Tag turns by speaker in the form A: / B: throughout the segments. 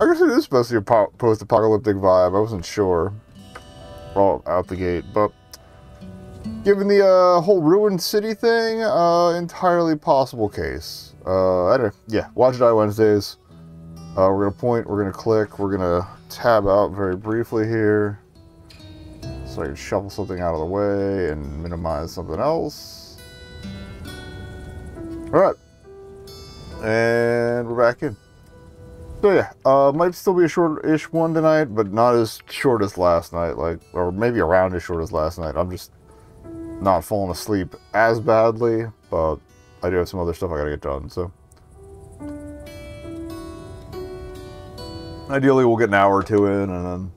A: I guess it is supposed to be a post-apocalyptic vibe. I wasn't sure. All out the gate, but given the whole ruined city thing, entirely possible case. Anyway, yeah, Wadjet Eye Wednesdays. We're gonna point, we're gonna click, we're gonna tab out very briefly here. So I can shuffle something out of the way and minimize something else. Alright. And we're back in. So yeah, might still be a short-ish one tonight, but not as short as last night, like, or maybe around as short as last night. I'm just not falling asleep as badly, but I do have some other stuff I gotta get done, so. Ideally, we'll get an hour or two in and then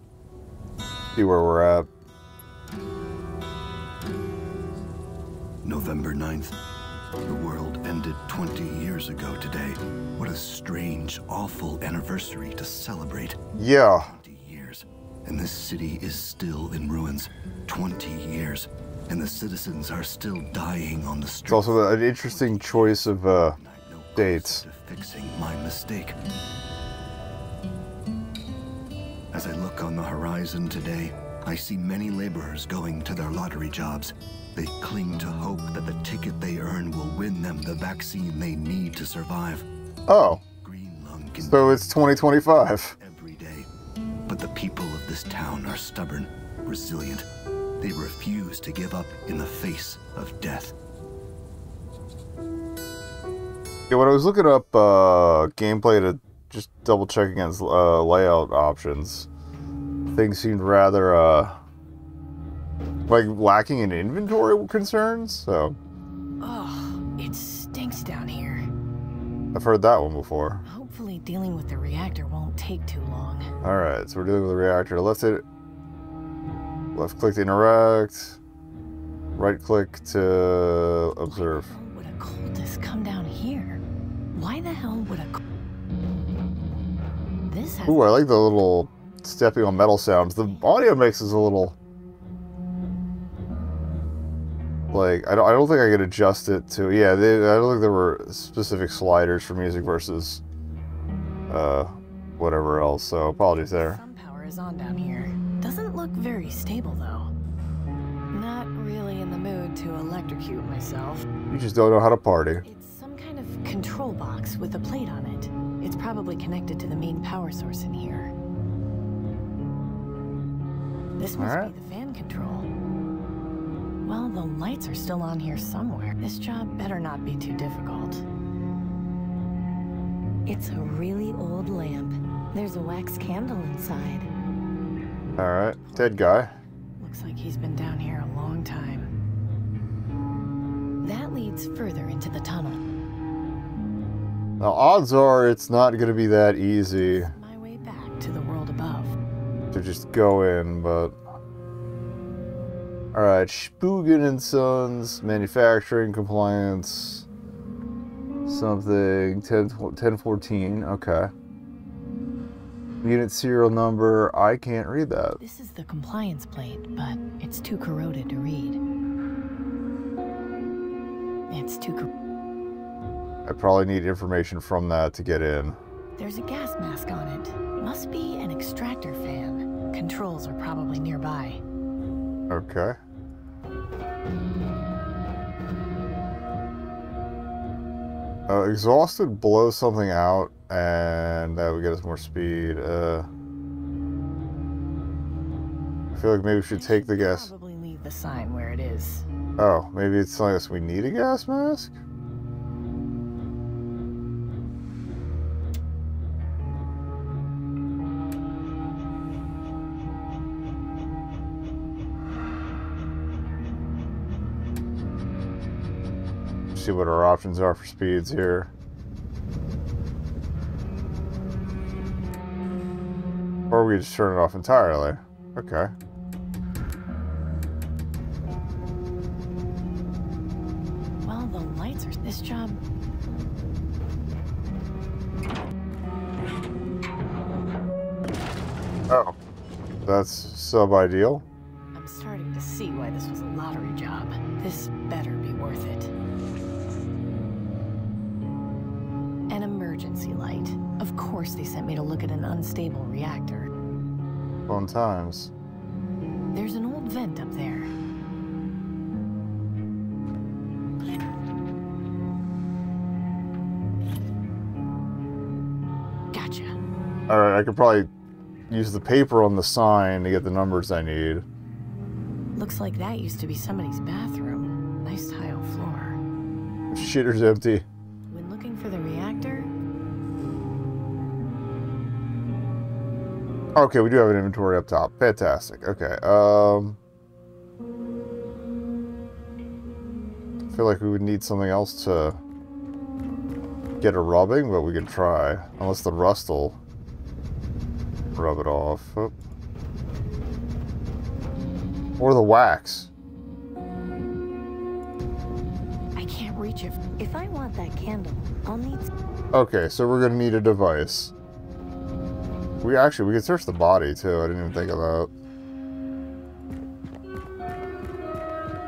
A: see where we're at.
B: November 9th. The world ended 20 years ago today. What a strange, awful anniversary to celebrate.
A: Yeah.
B: 20 years, and this city is still in ruins. 20 years, and the citizens are still dying on the streets.
A: It's also an interesting choice of dates.
B: Fixing my mistake. As I look on the horizon today, I see many laborers going to their lottery jobs. They cling to hope that the ticket they earn will win them the vaccine they need to survive.
A: Oh.
B: Green lung can
A: So it's 2025.
B: every day. But the people of this town are stubborn, resilient. They refuse to give up in the face of death.
A: Yeah, when I was looking up gameplay to just double check against layout options, things seemed rather like lacking in inventory concerns, so.
C: Oh, it stinks down here.
A: I've heard that one before.
C: Hopefully dealing with the reactor won't take too long.
A: Alright, so we're dealing with the reactor. Left click to interact. Right click to observe.
C: Why the hell would a cultist come down here? Why the hell would a This has
A: Ooh, I like the little stepping on metal sounds. The audio mix is a little like I don't think I could adjust it to. Yeah, I don't think there were specific sliders for music versus whatever else. So apologies there.
C: Some power is on down here. Doesn't look very stable though. Not really in the mood to electrocute myself.
A: You just don't know how to party.
C: It's some kind of control box with a plate on it. It's probably connected to the main power source in here. This must be the fan control. Well, the lights are still on here somewhere. This job better not be too difficult. It's a really old lamp. There's a wax candle inside.
A: Alright, dead guy.
C: Looks like he's been down here a long time. That leads further into the tunnel.
A: Now, odds are it's not going to be that easy
C: My way back to the world above.
A: to just go in, but... Alright, Spugen and Sons, manufacturing compliance, something, 1014, okay. Unit serial number, I can't read that.
C: This is the compliance plate, but it's too corroded to read. It's too
A: I probably need information from that to get in.
C: There's a gas mask on it. Must be an extractor fan. Controls are probably nearby.
A: Okay. Exhausted blows something out, and that would get us more speed. I feel like maybe we should take the gas.
C: Probably leave the sign where it is.
A: Oh, maybe it's telling us we need a gas mask? See what our options are for speeds here. Or we just turn it off entirely. Okay.
C: Well, the lights are... This job...
A: Oh. That's sub-ideal.
C: I'm starting to see why this was a lottery job. This better be worth it. An emergency light. Of course. course, they sent me to look at an unstable reactor.
A: Fun times.
C: There's an old vent up there. Gotcha.
A: Alright, I could probably use the paper on the sign to get the numbers I need.
C: Looks like that used to be somebody's bathroom. Nice tile floor.
A: Shitter's empty.
C: When looking for the reactor...
A: Okay, we do have an inventory up top. Fantastic. Okay, I feel like we would need something else to get a rubbing, but we can try. Unless the rust will rub it off. Oh. Or the wax.
C: I can't reach it. If I want that candle, I'll need...
A: Okay, so we're gonna need a device. We could search the body too. I didn't even think of that.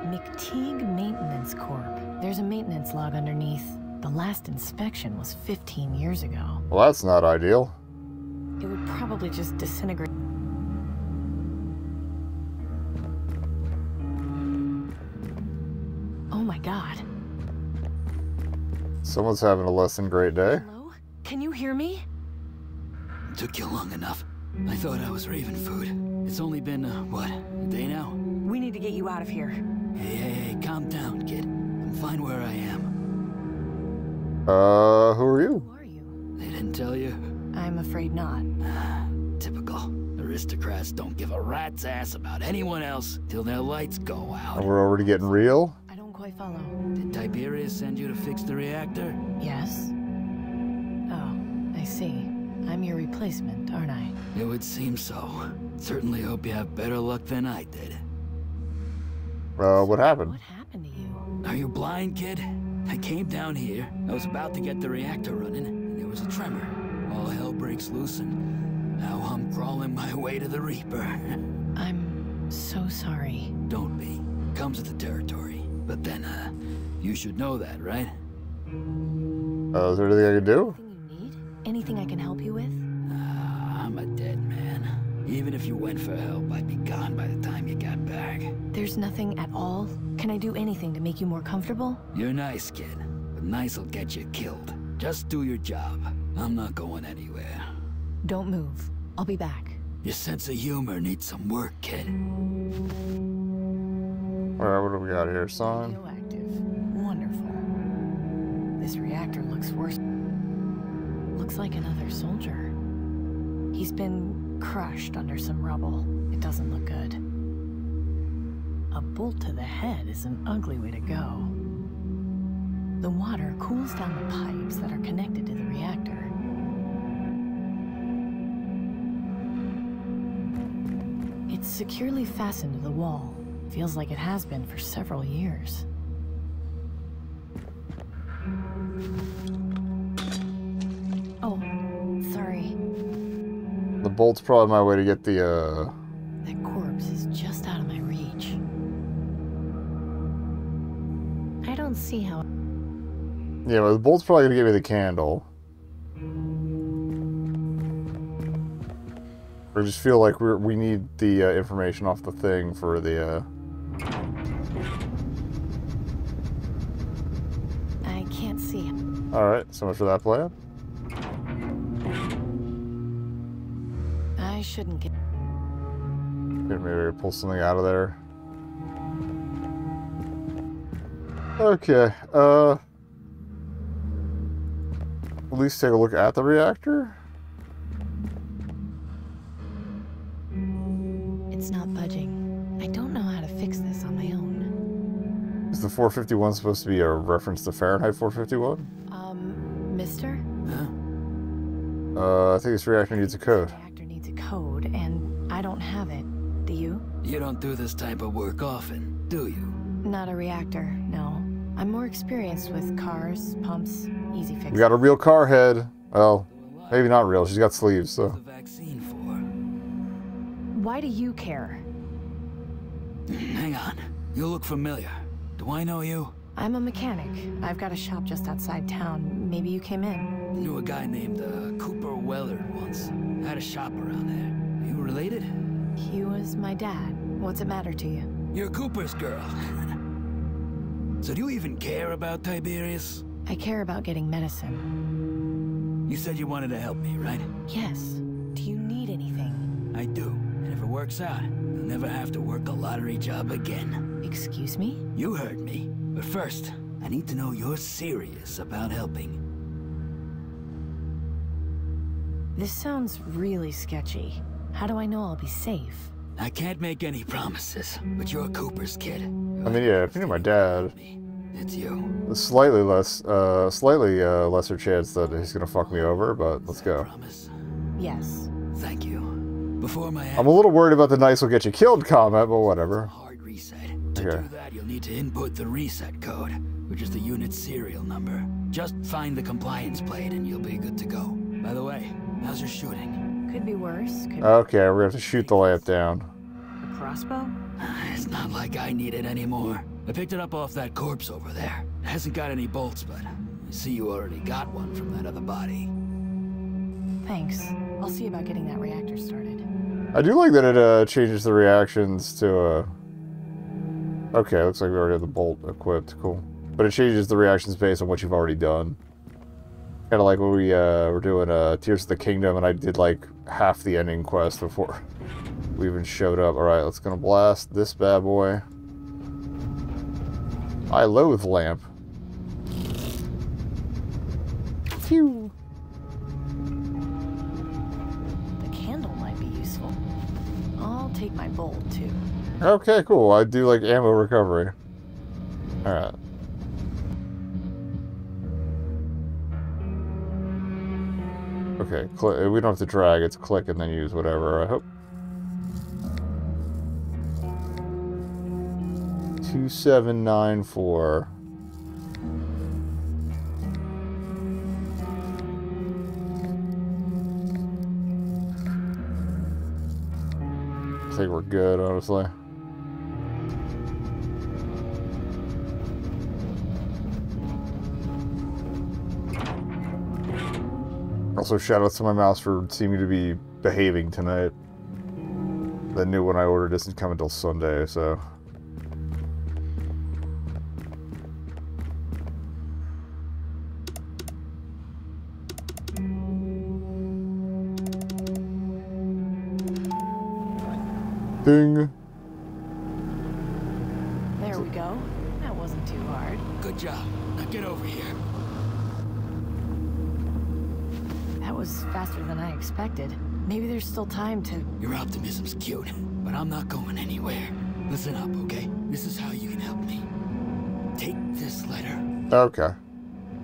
C: McTeague Maintenance Corp. There's a maintenance log underneath. The last inspection was 15 years ago.
A: Well, that's not ideal.
C: It would probably just disintegrate. Oh my god.
A: Someone's having a less than great day.
C: Hello? Can you hear me?
D: Took you long enough. I thought I was raving food. It's only been, what, a day now?
C: We need to get you out of here.
D: Hey, calm down, kid. I'm fine where I am.
A: Who are you?
C: Who are you?
D: They didn't tell you?
C: I'm afraid not.
D: Typical. Aristocrats don't give a rat's ass about anyone else till their lights go out.
A: And we're already getting real?
C: I don't quite follow.
D: Did Tiberius send you to fix the reactor?
C: Yes? Oh, I see. I'm your replacement, aren't I?
D: It would seem so. Certainly hope you have better luck than I did.
A: What happened?
C: What happened to you?
D: Are you blind, kid? I came down here. I was about to get the reactor running, and there was a tremor. All hell breaks loose, and now I'm crawling my way to the Reaper.
C: I'm so sorry.
D: Don't be. Comes with the territory. But then, you should know that, right?
A: Is there anything I can do?
C: Anything you need? Anything I can help you with?
D: I'm a dead man. Even if you went for help, I'd be gone by the time you got back.
C: There's nothing at all? Can I do anything to make you more comfortable?
D: You're nice, kid. But nice will get you killed. Just do your job. I'm not going anywhere.
C: Don't move. I'll be back.
D: Your sense of humor needs some work, kid.
A: Alright, what do we got here, son?
C: Radioactive. Wonderful. This reactor looks worse. Looks like another soldier. He's been crushed under some rubble. It doesn't look good. A bolt to the head is an ugly way to go. The water cools down the pipes that are connected to the reactor. It's securely fastened to the wall. Feels like it has been for several years. Oh, sorry.
A: The bolt's probably my way to get the,
C: That corpse is just out of my reach. I don't see how...
A: Yeah, but the bolt's probably gonna give me the candle. I just feel like we need the information off the thing for the,
C: I can't see.
A: Alright, so much for that plan.
C: I shouldn't get...
A: Here, maybe pull something out of there. Okay, at least take a look at the reactor.
C: It's not budging. I don't know how to fix this on my own.
A: Is the 451 supposed to be a reference to Fahrenheit 451?
C: Mister?
D: Huh?
A: I think this reactor needs a code.
C: This reactor needs a code, and I don't have it. Do you?
D: You don't do this type of work often, do you?
C: Not a reactor, no. I'm more experienced with cars, pumps, easy fixes.
A: We got a real car head. Well, maybe not real. She's got sleeves, so.
D: What's the vaccine for?
C: Why do you care?
D: Hang on. You look familiar. Do I know you?
C: I'm a mechanic. I've got a shop just outside town. Maybe you came in.
D: Knew a guy named Cooper Weller once. Had a shop around there. You related?
C: He was my dad. What's it matter to you?
D: You're Cooper's girl. So do you even care about Tiberius?
C: I care about getting medicine.
D: You said you wanted to help me, right?
C: Yes. Do you need anything?
D: I do. And if it works out, you'll never have to work a lottery job again.
C: Excuse me?
D: You heard me. But first, I need to know you're serious about helping.
C: This sounds really sketchy. How do I know I'll be safe?
D: I can't make any promises, but you're Cooper's kid.
A: I mean, yeah, if you knew my dad,
D: It's you.
A: a slightly lesser chance that he's gonna fuck me over, but let's go.
D: Promise.
C: Yes.
D: Thank you. Before my
A: I'm a little worried about the nice will get you killed comment, but whatever.
D: hard reset. To
A: Okay.
D: do that, you'll need to input the reset code, which is the unit's serial number. Just find the compliance plate and you'll be good to go. By the way, how's your shooting?
C: Could be worse. Could
A: Okay, we're gonna have to shoot the lamp down.
C: be a crossbow?
D: It's not like I need it anymore. I picked it up off that corpse over there. It hasn't got any bolts, but I see you already got one from that other body.
C: Thanks. I'll see about getting that reactor started.
A: I do like that it changes the reactions to okay, looks like we already have the bolt equipped. Cool. But it changes the reactions based on what you've already done. Kind of like when we were doing Tears of the Kingdom, and I did like half the ending quest before we even showed up. Alright, let's gonna blast this bad boy. I loathe lamp. Phew.
C: The candle might be useful. I'll take my bolt, too.
A: Okay, cool. I do like ammo recovery. Alright. Okay, we don't have to drag, it's click and then use whatever, I hope. 2794. I think we're good, honestly. Also, shout out to my mouse for seeming to be behaving tonight. The new one I ordered doesn't come until Sunday, so... Ding!
C: There we go. That wasn't too hard.
D: Good job. Now get over here.
C: That was faster than I expected. Maybe there's still time to...
D: Your optimism's cute, but I'm not going anywhere. Listen up, okay? This is how you can help me. Take this letter.
A: Okay.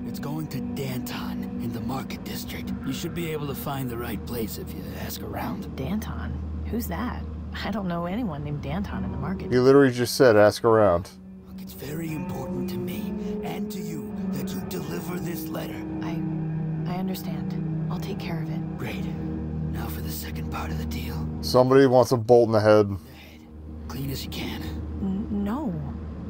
D: It's going to Danton in the Market District. You should be able to find the right place if you ask around.
C: Danton? Who's that? I don't know anyone named Danton in the market.
A: You literally just said ask around.
D: Look, it's very important to me and to you that you deliver this letter.
C: I understand. I'll take care of it.
D: Great. Now for the second part of the deal.
A: Somebody wants a bolt in the head.
D: Clean as you can.
C: No.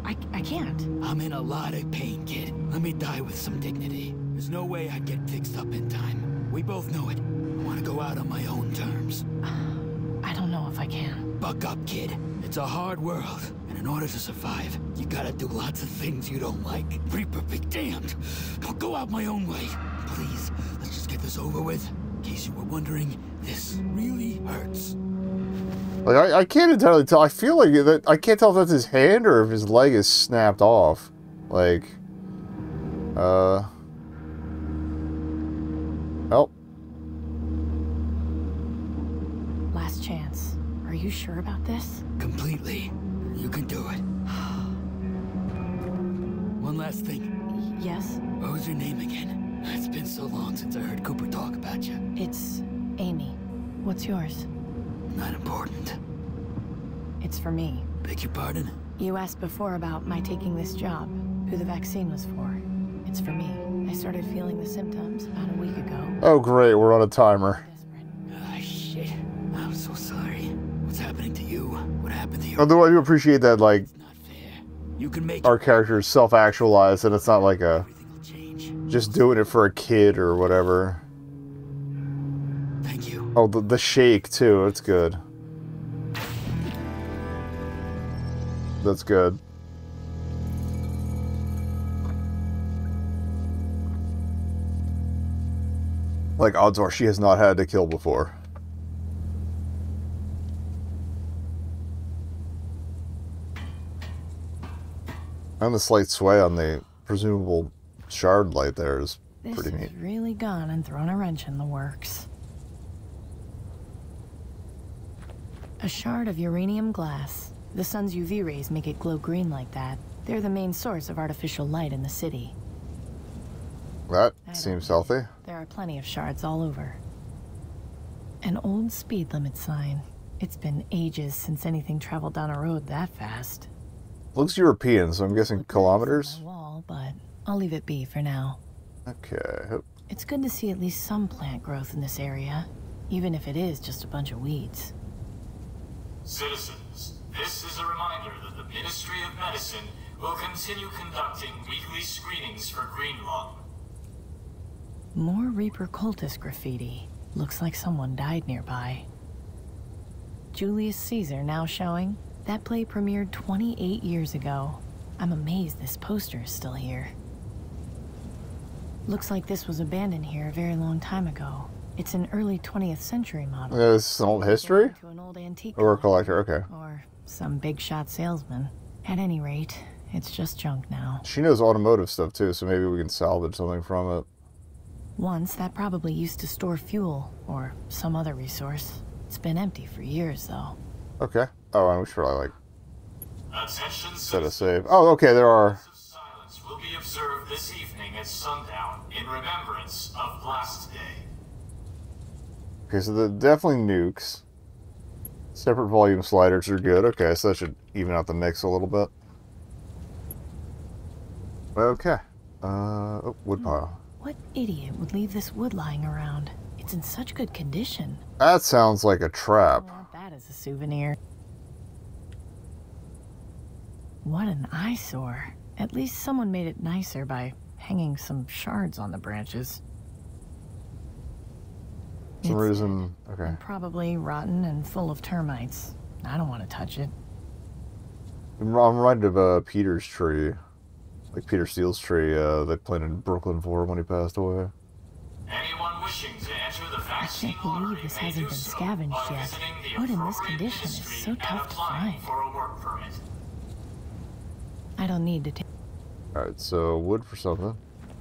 C: I can't.
D: I'm in a lot of pain, kid. Let me die with some dignity. There's no way I'd get fixed up in time. We both know it. I want to go out on my own terms.
C: I don't know if I can.
D: Buck up, kid. It's a hard world, and in order to survive, you gotta do lots of things you don't like. Reaper be damned. I'll go out my own way. Please, let's just get this over with. In case you were wondering, this really hurts.
A: Like, I can't entirely tell. I feel like that. I can't tell if that's his hand or if his leg is snapped off. Like, oh.
C: Last chance. Are you sure about this?
D: Completely. You can do it. One last thing.
C: Yes?
D: What was your name again? It's been so long since I heard Cooper talk about you.
C: It's Amy. What's yours?
D: Not important.
C: It's for me.
D: Beg your pardon?
C: You asked before about my taking this job, who the vaccine was for. It's for me. I started feeling the symptoms about a week ago.
A: Oh, great. We're on a timer.
C: Desperate.
D: Ah, shit. I'm so sorry. What's happening to you? What happened to you?
A: Although I do appreciate that, like,
D: It's not fair. You can make
A: our character is self-actualized and it's not like a...
D: everything will change.
A: just doing it for a kid or whatever.
D: Thank you.
A: Oh, the shake too. That's good. That's good. Like, odds are she has not had to kill before. And the slight sway on the presumable Shardlight there is pretty neat.
C: This has really gone and thrown a wrench in the works. A shard of uranium glass. The sun's UV rays make it glow green like that. They're the main source of artificial light in the city.
A: That seems healthy.
C: There are plenty of shards all over. An old speed limit sign. It's been ages since anything traveled down a road that fast.
A: Looks European, so I'm guessing kilometers.
C: On my wall, but I'll leave it be for now.
A: Okay.
C: It's good to see at least some plant growth in this area, even if it is just a bunch of weeds.
E: Citizens, this is a reminder that the Ministry of Medicine will continue conducting weekly screenings for green lung.
C: More Reaper cultist graffiti. Looks like someone died nearby. Julius Caesar now showing. That play premiered 28 years ago. I'm amazed this poster is still here. Looks like this was abandoned here a very long time ago. It's an early 20th century model.
A: This is an old history?
C: To an old antique
A: Or a collector, okay.
C: or some big shot salesman. At any rate, it's just junk now.
A: She knows automotive stuff too, so maybe we can salvage something from it.
C: Once, that probably used to store fuel, or some other resource. It's been empty for years, though.
A: Okay. Oh, and we should probably, like,
E: Attention
A: set a
E: citizens.
A: save. Oh, okay, there are.
E: Of silence will be observed this evening at sundown in remembrance of Blast Day.
A: Okay, so the definitely nukes. Separate volume sliders are good. Okay, so that should even out the mix a little bit. Okay. Oh, woodpile.
C: What idiot would leave this wood lying around? It's in such good condition.
A: That sounds like a trap.
C: I want that as a souvenir. What an eyesore. At least someone made it nicer by hanging some shards on the branches.
A: For some
C: It's
A: reason, okay.
C: probably rotten and full of termites. I don't want to touch it.
A: I'm reminded of Peter's tree. Like Peter Steele's tree they planted in Brooklyn for him when he passed away.
E: Anyone wishing to enter the
C: I
E: vaccine
C: can't believe
E: lottery
C: this
E: may
C: hasn't
E: do
C: been
E: so
C: scavenged
E: by
C: yet.
E: visiting the
C: Wood in this
E: appropriate
C: condition is
E: ministry
C: so
E: and
C: tough to
E: applying
C: find.
E: for a work permit.
C: I don't need to take...
A: Alright, so wood for something.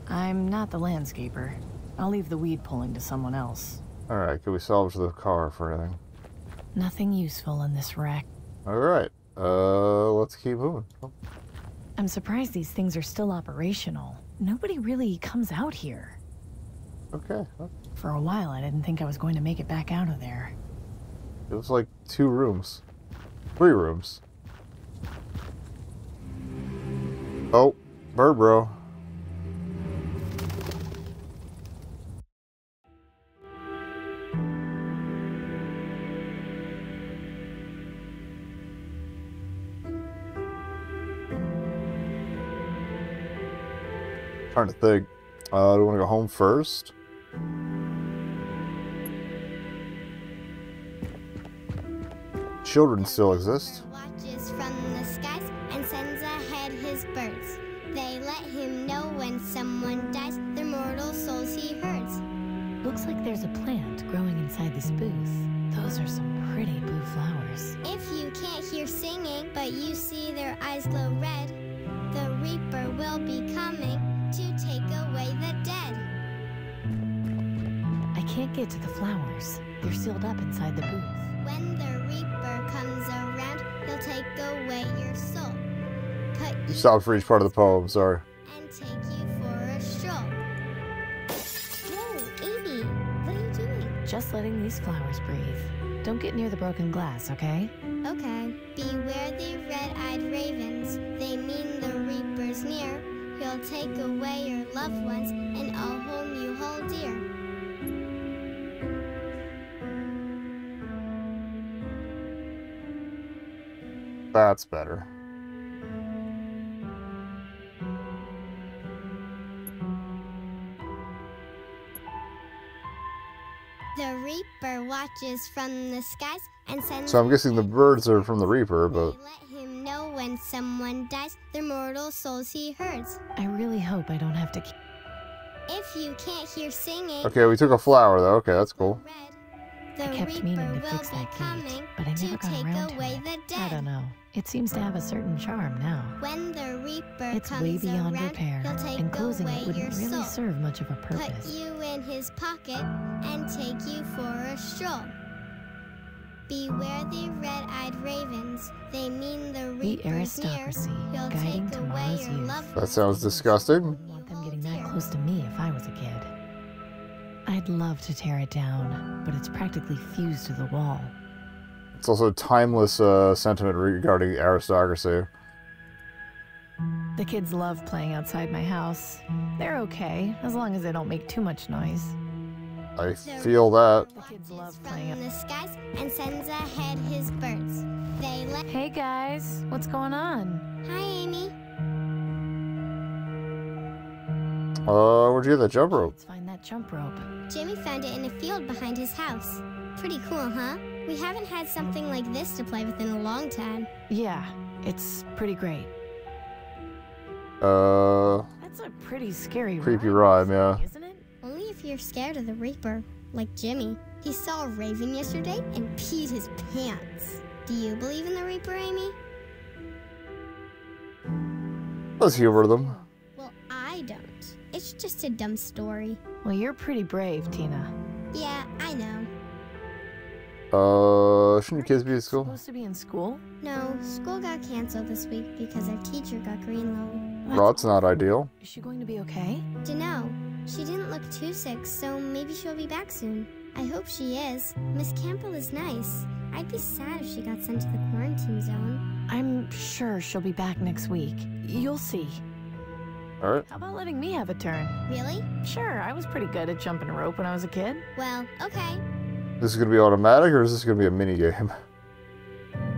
C: I'm not the landscaper. I'll leave the weed pulling to someone else.
A: Alright, can we salvage the car for anything?
C: Nothing useful in this wreck.
A: Alright, let's keep moving. Oh,
C: I'm surprised these things are still operational. Nobody really comes out here.
A: okay.
C: For a while, I didn't think I was going to make it back out of there.
A: It was like 2 rooms. 3 rooms. Oh, bird bro. Trying to think. Do we want to go home first? Children still exist.
F: Watches from the skies and sends ahead his birds. They let him know when someone dies, their mortal souls he herds.
C: Looks like there's a plant growing inside this booth. Those are some pretty blue flowers.
F: If you can't hear singing, but you see their eyes glow red, the Reaper will be coming to take away the dead.
C: I can't get to the flowers. They're sealed up inside the booth.
F: When the Reaper comes around, he'll take away your soul, cut you
A: Stop for each part of the poem, sorry.
F: and take you for a stroll. Whoa, Amy, what are you doing?
C: Just letting these flowers breathe. Don't get near the broken glass, okay?
F: Okay. Beware the red-eyed ravens. They mean the Reaper's near. He'll take away your loved ones, and I'll hold you hold dear.
A: That's better.
F: The Reaper watches from the skies and sends...
A: So I'm guessing the birds are from the Reaper, but...
F: They let him know when someone dies, their mortal souls he herds.
C: I really hope I don't have to...
F: If you can't hear singing...
A: Okay, we took a flower, though. Okay, that's cool.
F: The
C: I kept
F: Reaper
C: meaning to
F: will
C: fix
F: be
C: that
F: coming
C: gate, but I never
F: to
C: got
F: take
C: around to
F: away
C: it.
F: the dead.
C: I don't know. It seems to have a certain charm now.
F: When the Reaper
C: It's
F: comes
C: way beyond
F: around,
C: repair,
F: he'll take
C: and closing
F: away
C: it wouldn't
F: your
C: really
F: soul,
C: serve much of a
F: put
C: purpose.
F: you in his pocket, and take you for a stroll. Beware the red-eyed ravens. They mean the
C: The
F: Reaper's near.
C: aristocracy,
F: He'll
C: guiding
F: take away
C: tomorrow's
F: your
C: youth.
F: loved
A: That sounds disgusting.
C: I wouldn't want them getting that close to me if I was a kid. I'd love to tear it down, but it's practically fused to the wall.
A: It's also a timeless sentiment regarding the aristocracy.
C: The kids love playing outside my house. They're okay, as long as they don't make too much noise.
A: I feel that.
C: The kids
F: watches
C: love
F: from
C: playing
F: the skies and sends ahead his birds. They let...
C: Hey guys, what's going on?
F: Hi, Amy.
A: Where'd you get that jump rope?
C: Let's find that jump rope.
F: Jimmy found it in a field behind his house. Pretty cool, huh? We haven't had something like this to play with in a long time.
C: Yeah, it's pretty great. That's a pretty scary
A: Creepy rhyme, yeah.
C: isn't it?
F: Only if you're scared of the Reaper, like Jimmy. He saw a raven yesterday and peed his pants. Do you believe in the Reaper, Amy?
A: Let's humor them.
F: Well, I don't. It's just a dumb story.
C: Well, you're pretty brave, Tina.
F: Yeah, I know.
A: Shouldn't your kids be at school?
C: Supposed to be in school?
F: No, school got canceled this week because our teacher got greenlow.
A: Well, that's not ideal.
C: Is she going to be okay?
F: Dunno. She didn't look too sick, so maybe she'll be back soon. I hope she is. Miss Campbell is nice. I'd be sad if she got sent to the quarantine zone.
C: I'm sure she'll be back next week. You'll see.
A: Alright.
C: How about letting me have a turn?
F: Really?
C: Sure, I was pretty good at jumping a rope when I was a kid.
F: Well, okay.
A: This is gonna be automatic, or is this gonna be a mini game?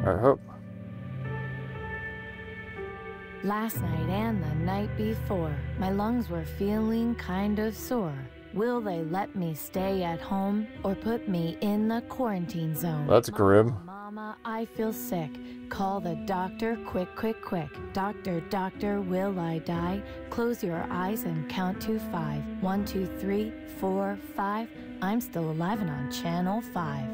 A: I hope.
C: Last night and the night before, my lungs were feeling kind of sore. Will they let me stay at home or put me in the quarantine zone?
A: That's grim.
C: Mama, I feel sick. Call the doctor, quick, quick, quick. Doctor, doctor, will I die? Close your eyes and count to 5. 1, 2, 3, 4, 5. I'm still alive and on channel 5.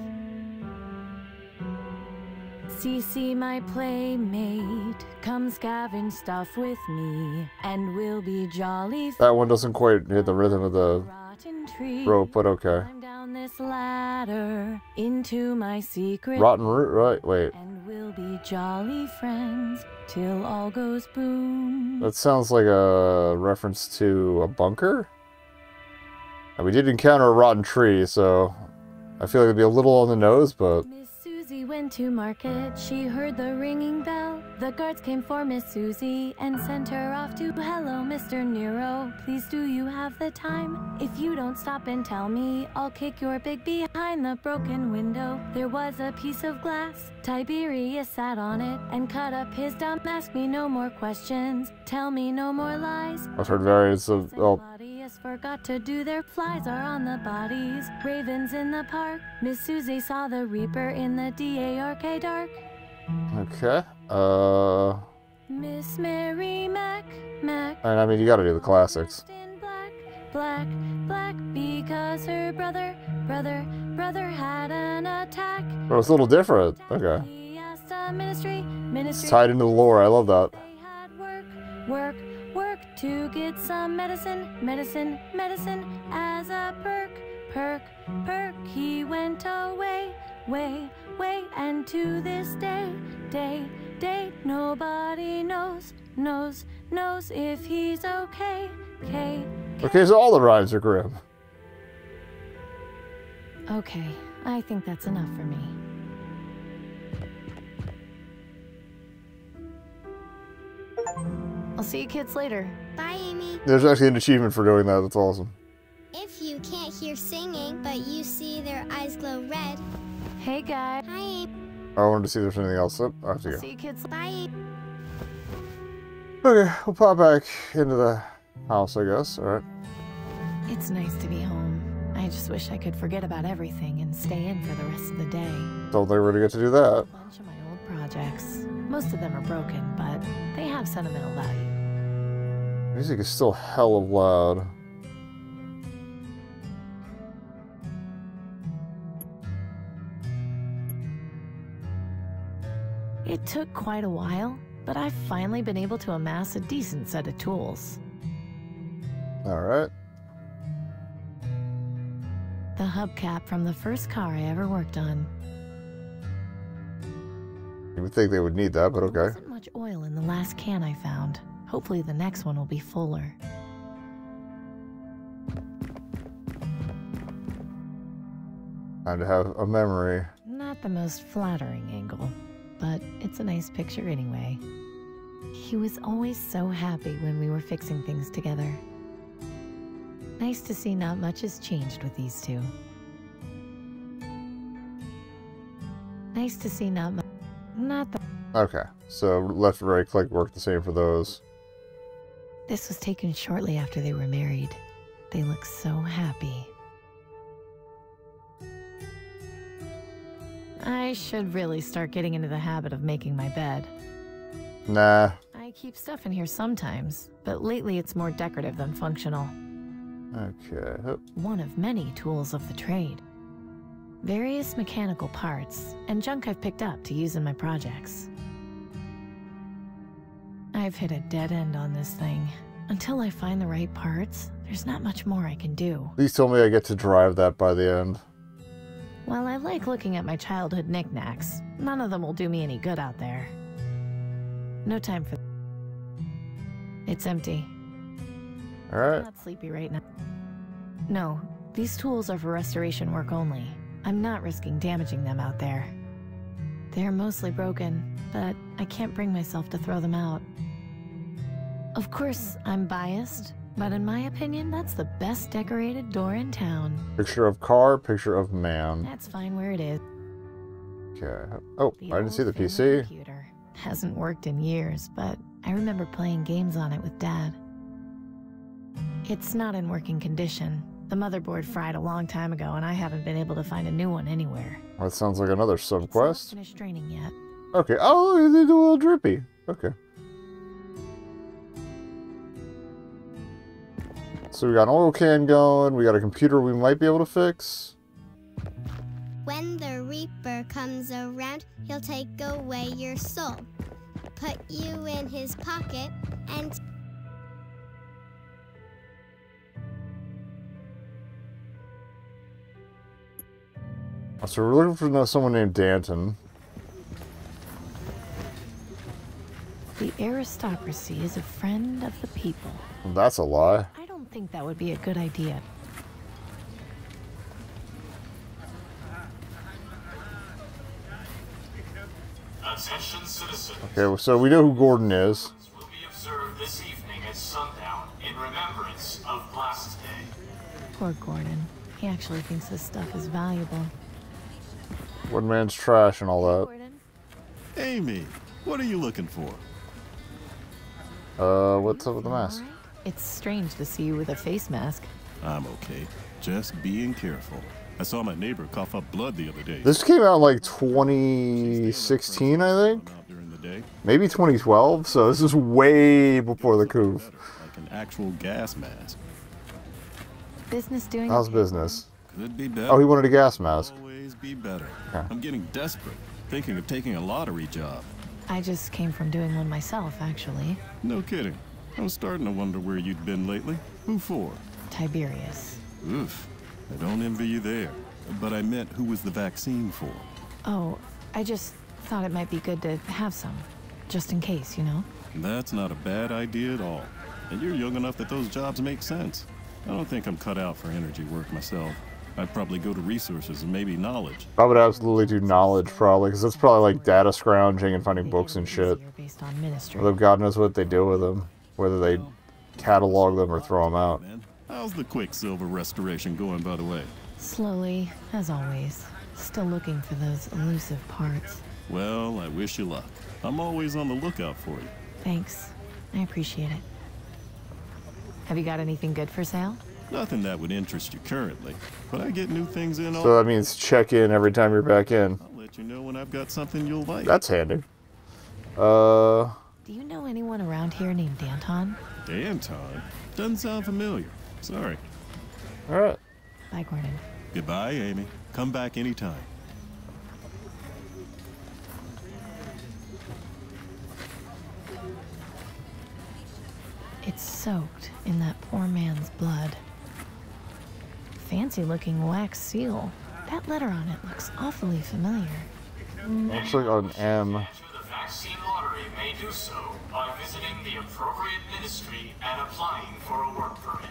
C: Cece, my playmate, come scavenge stuff with me, and we'll be jolly.
A: That one doesn't quite hit the rhythm of the
C: Rotten tree.
A: rope, but okay.
C: Climb down this ladder into my secret.
A: Rotten root, right? Wait.
C: And we'll be jolly friends till all goes boom.
A: That sounds like a reference to a bunker. And we did encounter a rotten tree, so I feel like it'd be a little on the nose, but...
C: Miss Susie went to market, she heard the ringing bell. The guards came for Miss Susie and sent her off to hello, Mr. Nero. Please do you have the time? If you don't stop and tell me, I'll kick your big behind the broken window. There was a piece of glass, Tiberius sat on it and cut up his dumb. Ask me no more questions, tell me no more lies.
A: I've heard variants of... Oh,
C: Forgot to do their flies are on the bodies. Ravens in the park. Miss Susie saw the Reaper in the DARK dark.
A: okay.
C: Miss Mary Mac.
A: And I mean, you gotta do the classics.
C: In black, black, because her brother had an attack.
A: But it's a little different. Okay.
C: He asked a ministry.
A: It's tied into the lore. I love that.
C: They had work to get some medicine as a perk. He went away, and to this day, nobody knows if he's okay.
A: Okay, so all the rhymes are grim.
C: Okay, I think that's enough for me. I'll see you kids later.
F: Bye, Amy.
A: There's actually an achievement for doing that. That's awesome.
F: If you can't hear singing, but you see their eyes glow red.
C: Hey guys.
F: Hi, Amy.
A: I wanted to see if there's anything else. Oh, I have to
C: I'll
A: go.
C: see you kids.
F: Bye, Amy.
A: Okay, we'll pop back into the house, I guess. Alright.
C: It's nice to be home. I I just wish I could forget about everything and stay in for the rest of the day.
A: Don't think we're gonna get to do that.
C: A bunch of my old projects. Most of them are broken, but they have sentimental value.
A: Music is still hella loud.
C: It took quite a while, but I've finally been able to amass a decent set of tools.
A: Alright.
C: The hubcap from the first car I ever worked on.
A: You would think they would need that, but
C: There
A: okay.
C: wasn't much oil in the last can I found. Hopefully the next one will be fuller.
A: Time to have a memory.
C: Not the most flattering angle, but it's a nice picture anyway. He was always so happy when we were fixing things together. Nice to see not much has changed with these two. Nice to see not much. Not the.
A: Okay, so left and right click work the same for those.
C: This was taken shortly after they were married. They look so happy. I should really start getting into the habit of making my bed.
A: Nah.
C: I keep stuff in here sometimes, but lately it's more decorative than functional.
A: Okay.
C: One of many tools of the trade. Various mechanical parts, and junk I've picked up to use in my projects. I've hit a dead end on this thing. Until I find the right parts, there's not much more I can do.
A: Please tell me I get to drive that by the end.
C: While I like looking at my childhood knickknacks, none of them will do me any good out there. No time for... It's empty.
A: Alright.
C: I'm not sleepy right now. No, these tools are for restoration work only. I'm not risking damaging them out there. They're mostly broken, but I can't bring myself to throw them out. Of course, I'm biased, but in my opinion, that's the best decorated door in town.
A: Picture of car, picture of man.
C: That's fine where it is.
A: Okay. Oh,
C: The
A: I didn't see the
C: old family
A: PC.
C: computer. Hasn't worked in years, but I remember playing games on it with Dad. It's not in working condition. The motherboard fried a long time ago, and I haven't been able to find a new one anywhere.
A: That sounds like another
C: It's not
A: subquest.
C: finished draining yet.
A: Okay. Oh, they do a little drippy. Okay. So we got an oil can going. We got a computer we might be able to fix.
F: When the Reaper comes around, he'll take away your soul, put you in his pocket, and
A: So we're looking for someone named Danton.
C: The aristocracy is a friend of the people.
A: That's a lie.
C: I don't think that would be a good idea.
E: Attention citizens.
A: Okay, so we know who Gordon is.
E: Will be observed this evening at sundown in remembrance of Blast Day.
C: Poor Gordon. He actually thinks this stuff is valuable.
A: One man's trash and all that.
C: Gordon?
G: Amy, what are you looking for?
A: What's up with the mask?
C: Alright. It's strange to see you with a face mask.
G: I'm okay. Just being careful. I saw my neighbor cough up blood the other day.
A: This came out in like 2016, I think.
G: Out during the day.
A: Maybe 2012, so this is way before the coup.
G: Like an actual gas mask.
C: Business doing
A: How's
C: okay?
A: business?
G: Could be better.
A: Oh, he wanted a gas mask.
G: Always be better.
A: Okay.
G: I'm getting desperate. Thinking of taking a lottery job.
C: I just came from doing one myself, actually.
G: No kidding. I was starting to wonder where you'd been lately. Who for?
C: Tiberius.
G: Oof. I don't envy you there. But I meant who was the vaccine for?
C: Oh, I just thought it might be good to have some. Just in case, you know?
G: That's not a bad idea at all. And you're young enough that those jobs make sense. I don't think I'm cut out for energy work myself. I'd probably go to resources and maybe knowledge.
A: I would absolutely do knowledge, probably, because it's probably like data scrounging and finding
C: They
A: books and
C: easier
A: shit.
C: Based on ministry.
A: Although God knows what they do with them. Whether they catalog them or throw them out.
G: Man, how's the Quicksilver restoration going, by the way?
C: Slowly, as always. Still looking for those elusive parts.
G: Well, I wish you luck. I'm always on the lookout for you.
C: Thanks. I appreciate it. Have you got anything good for sale?
G: Nothing that would interest you currently, but I get new things in all.
A: So that means check in every time you're back in.
G: I'll let you know when I've got something you'll like.
A: That's handy.
C: Do you know anyone around here named Danton?
G: Danton? Doesn't sound familiar. Sorry.
A: Alright.
C: Bye, Gordon.
G: Goodbye, Amy. Come back anytime.
C: It's soaked in that poor man's blood. Fancy-looking wax seal. That letter on it looks awfully familiar.
A: Looks like an M.
E: Enter the vaccine lottery may do so by visiting the appropriate ministry and applying for a work permit.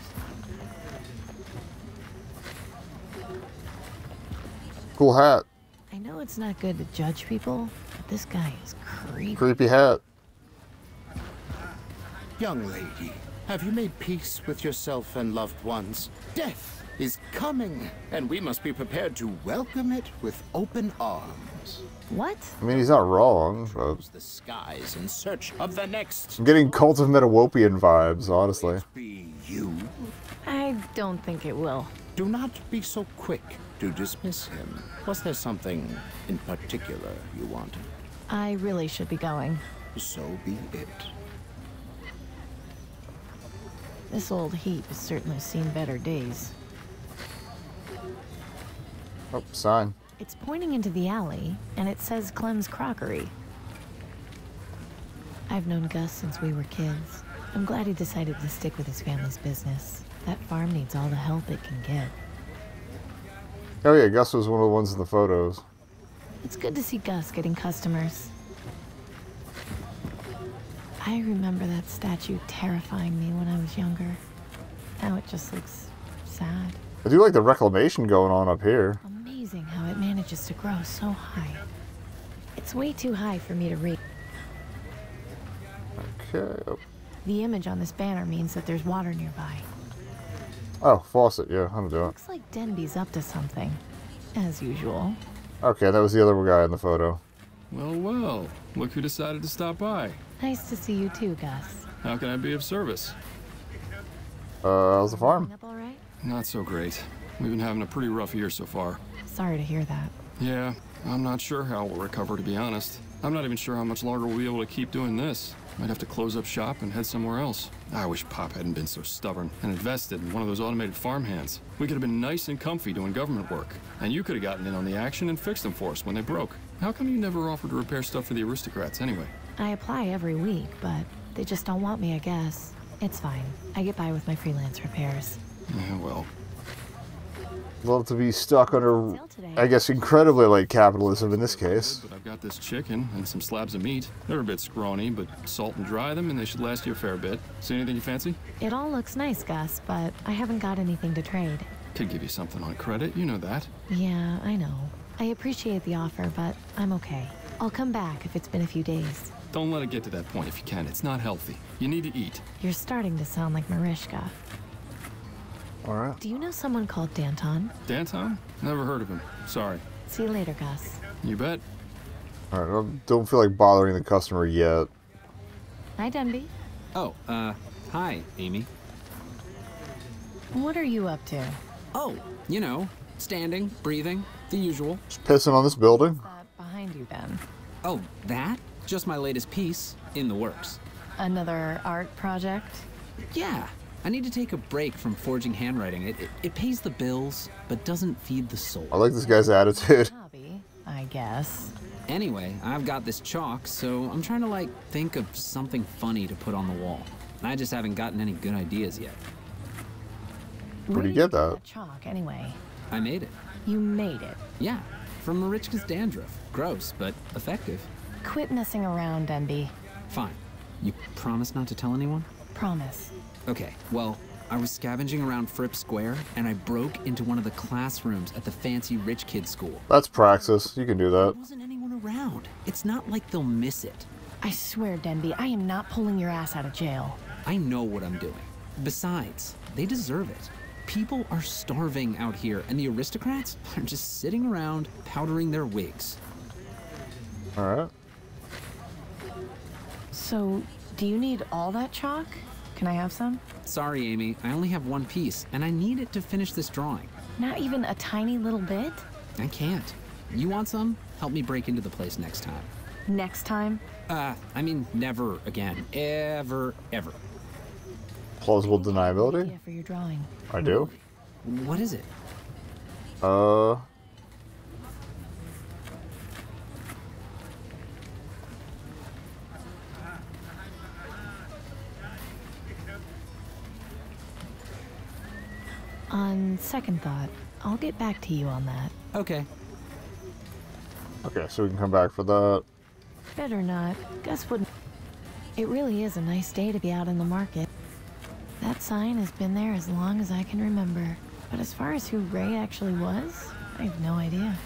A: Cool hat.
C: I know it's not good to judge people, but this guy is creepy.
A: Creepy hat.
H: Young lady, have you made peace with yourself and loved ones? Death is coming, and we must be prepared to welcome it with open arms.
C: What?
A: I mean, he's not wrong, but
H: The skies in search of the next.
A: I'm getting Cult of Metawopian vibes, honestly.
H: Be you.
C: I don't think it will.
H: Do not be so quick to dismiss him. Was there something in particular you wanted?
C: I really should be going.
H: So be it.
C: This old heap has certainly seen better days.
A: Oh, sign.
C: It's pointing into the alley, and it says Clem's Crockery. I've known Gus since we were kids. I'm glad he decided to stick with his family's business. That farm needs all the help it can get.
A: Oh yeah, Gus was one of the ones in the photos.
C: It's good to see Gus getting customers. I remember that statue terrifying me when I was younger. Now it just looks sad.
A: I do like the reclamation going on up here.
C: Amazing how it manages to grow so high. It's way too high for me to read.
A: Okay.
C: The image on this banner means that there's water nearby.
A: Oh, faucet. Yeah, I'm doing it.
C: Looks like Denby's up to something. As usual.
A: Okay, that was the other guy in the photo.
I: Well, well, look who decided to stop by.
C: Nice to see you too, Gus.
I: How can I be of service?
A: How's the farm?
C: Up all right?
I: Not so great. We've been having a pretty rough year so far.
C: Sorry to hear that.
I: Yeah, I'm not sure how we'll recover, to be honest. I'm not even sure how much longer we'll be able to keep doing this. Might have to close up shop and head somewhere else. I wish Pop hadn't been so stubborn and invested in one of those automated farm hands. We could have been nice and comfy doing government work, and you could have gotten in on the action and fixed them for us when they broke. How come you never offered to repair stuff for the aristocrats anyway?
C: I apply every week, but they just don't want me, I guess. It's fine. I get by with my freelance repairs.
I: Yeah, well.
A: Love to be stuck under, I guess, incredibly late capitalism in this case.
I: But I've got this chicken and some slabs of meat. They're a bit scrawny, but salt and dry them and they should last you a fair bit. See anything you fancy?
C: It all looks nice, Gus, but I haven't got anything to trade.
I: Could give you something on credit, you know that.
C: Yeah, I know. I appreciate the offer, but I'm okay. I'll come back if it's been a few days.
I: Don't let it get to that point if you can. It's not healthy. You need to eat.
C: You're starting to sound like Marishka.
A: Alright.
C: Do you know someone called Danton?
I: Danton? Never heard of him. Sorry.
C: See you later, Gus.
I: You bet.
A: Alright, I don't feel like bothering the customer yet.
C: Hi, Denby.
J: Oh, hi, Amy.
C: What are you up to?
J: Oh, you know, standing, breathing, the usual.
A: Just pissing on this building.
C: What's that behind you, then?
J: Oh, that? Just my latest piece, in the works.
C: Another art project?
J: Yeah, I need to take a break from forging handwriting. It pays the bills, but doesn't feed the soul.
A: I like this guy's attitude.
C: Hobby, I guess.
J: Anyway, I've got this chalk, so I'm trying to, like, think of something funny to put on the wall. I just haven't gotten any good ideas yet.
A: Where'd you get that?
C: Chalk, anyway.
J: I made it.
C: You made it.
J: Yeah, from Marichka's dandruff. Gross, but effective.
C: Quit messing around, Denby.
J: Fine. You promise not to tell anyone?
C: Promise.
J: Okay, well, I was scavenging around Fripp Square, and I broke into one of the classrooms at the fancy rich kid school.
A: That's praxis. You can do that.
J: There wasn't anyone around. It's not like they'll miss it.
C: I swear, Denby, I am not pulling your ass out of jail.
J: I know what I'm doing. Besides, they deserve it. People are starving out here, and the aristocrats are just sitting around powdering their wigs.
A: Alright.
C: So, do you need all that chalk? Can I have some?
J: Sorry, Amy. I only have one piece, and I need it to finish this drawing.
C: Not even a tiny little bit?
J: I can't. You want some? Help me break into the place next time.
C: Next time?
J: I mean, never again. Ever, ever.
A: Plausible deniability?
C: Yeah, for your drawing.
A: I do?
J: What is it?
C: On second thought, I'll get back to you on that.
J: Okay.
A: Okay, so we can come back for that.
C: Better not. Gus wouldn't. It really is a nice day to be out in the market. That sign has been there as long as I can remember. But as far as who Ray actually was, I have no idea.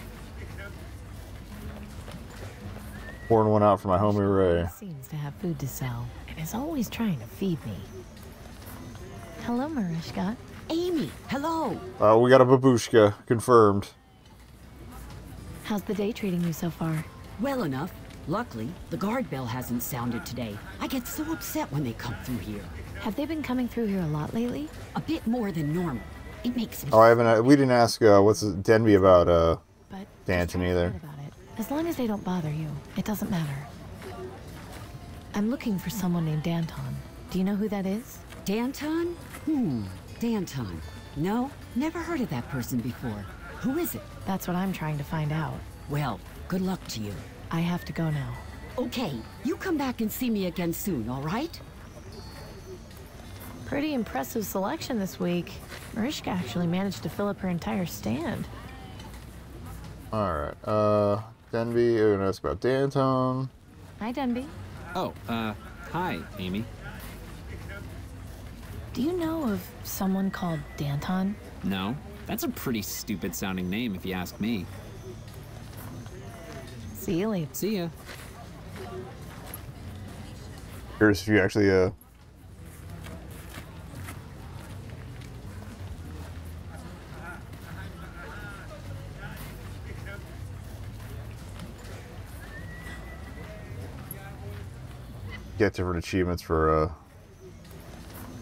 A: Pouring one out for my homie Ray.
C: He seems to have food to sell, and is always trying to feed me. Hello, Marishka.
K: Amy, hello.
A: We got a babushka, confirmed.
C: How's the day treating you so far?
K: Well enough. Luckily, the guard bell hasn't sounded today. I get so upset when they come through here.
C: Have they been coming through here a lot lately?
K: A bit more than normal. It makes me...
A: Oh, I haven't. We didn't ask. What's Denby about?
C: But
A: Danton either.
C: About it. As long as they don't bother you, it doesn't matter. I'm looking for someone named Danton. Do you know who that is?
K: Danton? Danton. No, never heard of that person before. Who is it?
C: That's what I'm trying to find out.
K: Well, good luck to you.
C: I have to go now.
K: Okay, you come back and see me again soon, all right?
C: Pretty impressive selection this week. Marishka actually managed to fill up her entire stand.
A: Alright, Denby, you're gonna ask about Danton.
C: Hi, Denby.
J: Oh, hi, Amy.
C: Do you know of someone called Danton?
J: No, that's a pretty stupid sounding name if you ask me.
C: See you later.
J: See ya.
A: Curious if you actually, get different achievements for,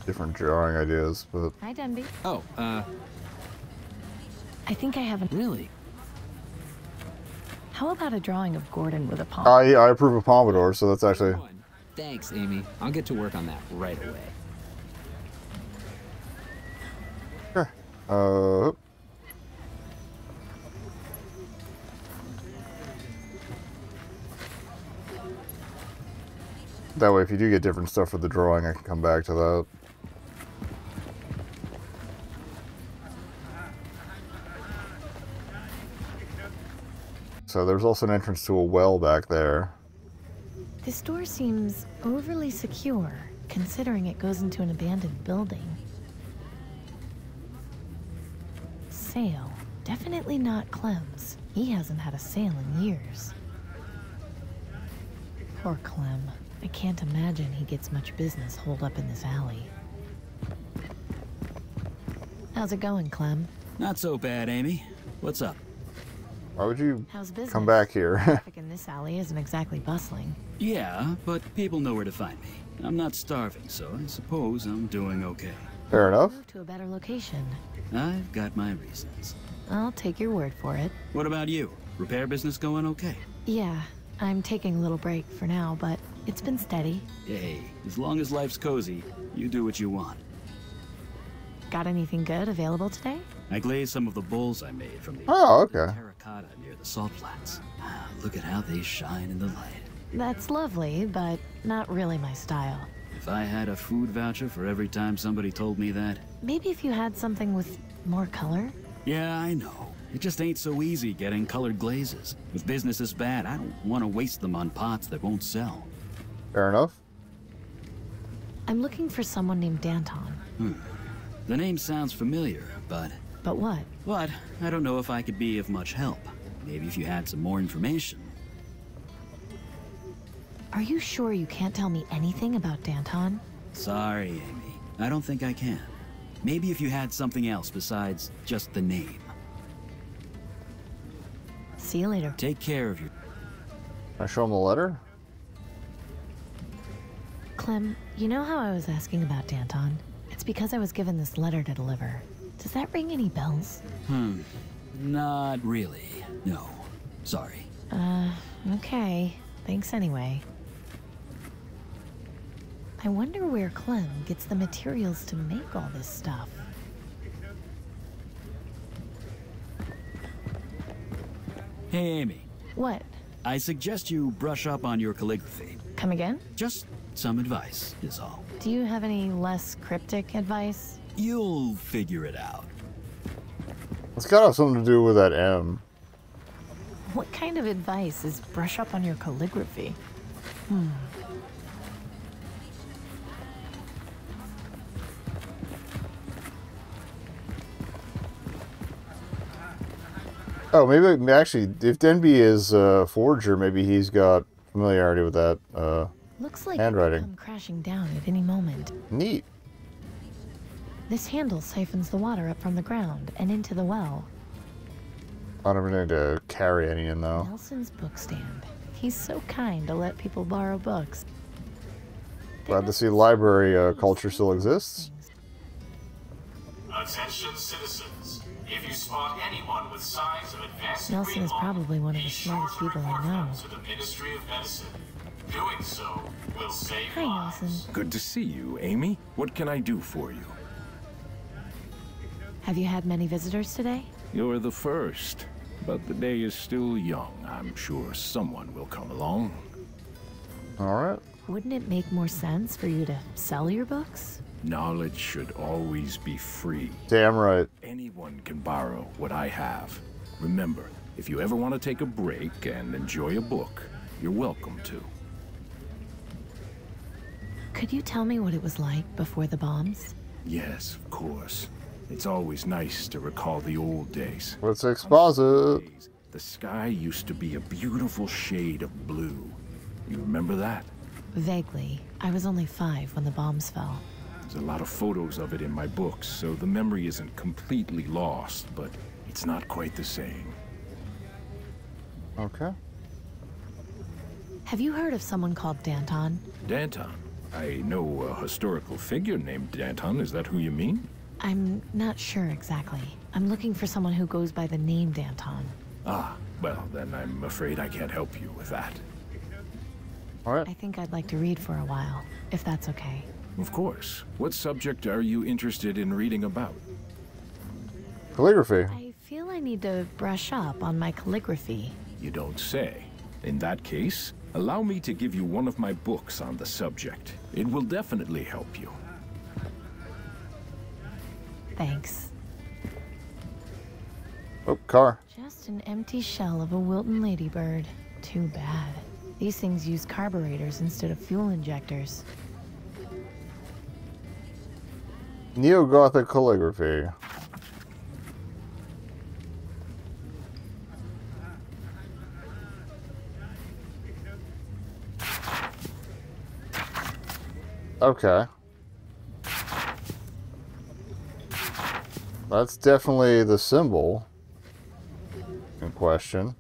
A: different drawing ideas, but...
C: Hi, Denby.
J: Oh,
C: I think I have a...
J: Really?
C: How about a drawing of Gordon with a palm?
A: I approve of Pompadour, so that's actually...
J: Thanks, Amy. I'll get to work on that right away.
A: Sure. That way, if you do get different stuff for the drawing, I can come back to that. So there's also an entrance to a well back there.
C: This door seems overly secure, considering it goes into an abandoned building. Sale. Definitely not Clem's. He hasn't had a sale in years. Poor Clem. I can't imagine he gets much business holed up in this alley. How's it going, Clem?
D: Not so bad, Amy. What's up?
A: Why would you
C: How's business?
A: come back here?
C: Traffic in this alley isn't exactly bustling.
D: Yeah, but people know where to find me. I'm not starving, so I suppose I'm doing okay.
A: Fair enough.
C: Move to a better location.
D: I've got my reasons.
C: I'll take your word for it.
D: What about you? Repair business going okay?
C: Yeah, I'm taking a little break for now, but it's been steady.
D: Hey, as long as life's cozy, you do what you want.
C: Got anything good available today?
D: I glazed some of the bowls I made from the terracotta near the salt flats. Look at how they shine in the light.
C: That's lovely, but not really my style.
D: If I had a food voucher for every time somebody told me that...
C: Maybe if you had something with more color?
D: Yeah, I know. It just ain't so easy getting colored glazes. If business is bad, I don't want to waste them on pots that won't sell.
A: Fair enough.
C: I'm looking for someone named Danton.
D: The name sounds familiar, but...
C: But what?
D: But I don't know if I could be of much help. Maybe if you had some more information.
C: Are you sure you can't tell me anything about Danton?
D: Sorry, Amy. I don't think I can. Maybe if you had something else besides just the name.
C: See you later.
D: Take care of your...
A: Can I show him the letter?
C: Clem, you know how I was asking about Danton? It's because I was given this letter to deliver. Does that ring any bells?
D: Not really. No. Sorry.
C: Okay. Thanks anyway. I wonder where Clem gets the materials to make all this stuff.
D: Hey, Amy.
C: What?
D: I suggest you brush up on your calligraphy.
C: Come again?
D: Just some advice, is all.
C: Do you have any less cryptic advice?
D: You'll figure it out.
A: It's gotta have something to do with that M.
C: What kind of advice is brush up on your calligraphy?
A: Oh, maybe actually, if Denby is a forger, maybe he's got familiarity with that
C: Looks like
A: handwriting.
C: it could come crashing down at any moment.
A: Neat.
C: This handle siphons the water up from the ground and into the well.
A: I don't need to carry any in though.
C: Nelson's bookstand. He's so kind to let people borrow books.
A: Glad to see library culture still exists.
E: Attention citizens. If you spot anyone with signs of advanced
C: Nelson is
E: green lung,
C: probably one of
E: be
C: the
E: sure
C: smartest
E: to
C: people I
E: report
C: know.
E: them to the Ministry of Medicine. Doing so will save
C: Hi,
E: lives.
C: Nelson.
L: Good to see you, Amy. What can I do for you?
C: Have you had many visitors today?
L: You're the first, but the day is still young. I'm sure someone will come along.
A: Alright.
C: Wouldn't it make more sense for you to sell your books?
L: Knowledge should always be free.
A: Damn right.
L: Anyone can borrow what I have. Remember, if you ever want to take a break and enjoy a book, you're welcome to.
C: Could you tell me what it was like before the bombs?
L: Yes, of course. It's always nice to recall the old days.
A: Let's exposit.
L: The sky used to be a beautiful shade of blue. You remember that?
C: Vaguely. I was only 5 when the bombs fell.
L: There's a lot of photos of it in my books, so the memory isn't completely lost, but it's not quite the same.
A: Okay.
C: Have you heard of someone called Danton?
L: Danton? I know a historical figure named Danton. Is that who you mean?
C: I'm not sure exactly. I'm looking for someone who goes by the name Danton.
L: Ah, well, then I'm afraid I can't help you with that.
A: Alright.
C: I think I'd like to read for a while, if that's okay.
L: Of course. What subject are you interested in reading about?
A: Calligraphy.
C: I feel I need to brush up on my calligraphy.
L: You don't say. In that case, allow me to give you one of my books on the subject. It will definitely help you.
C: Thanks.
A: Oh, car.
C: Just an empty shell of a Wilton ladybird. Too bad. These things use carburetors instead of fuel injectors.
A: Neo-Gothic calligraphy. Okay. That's definitely the symbol in question.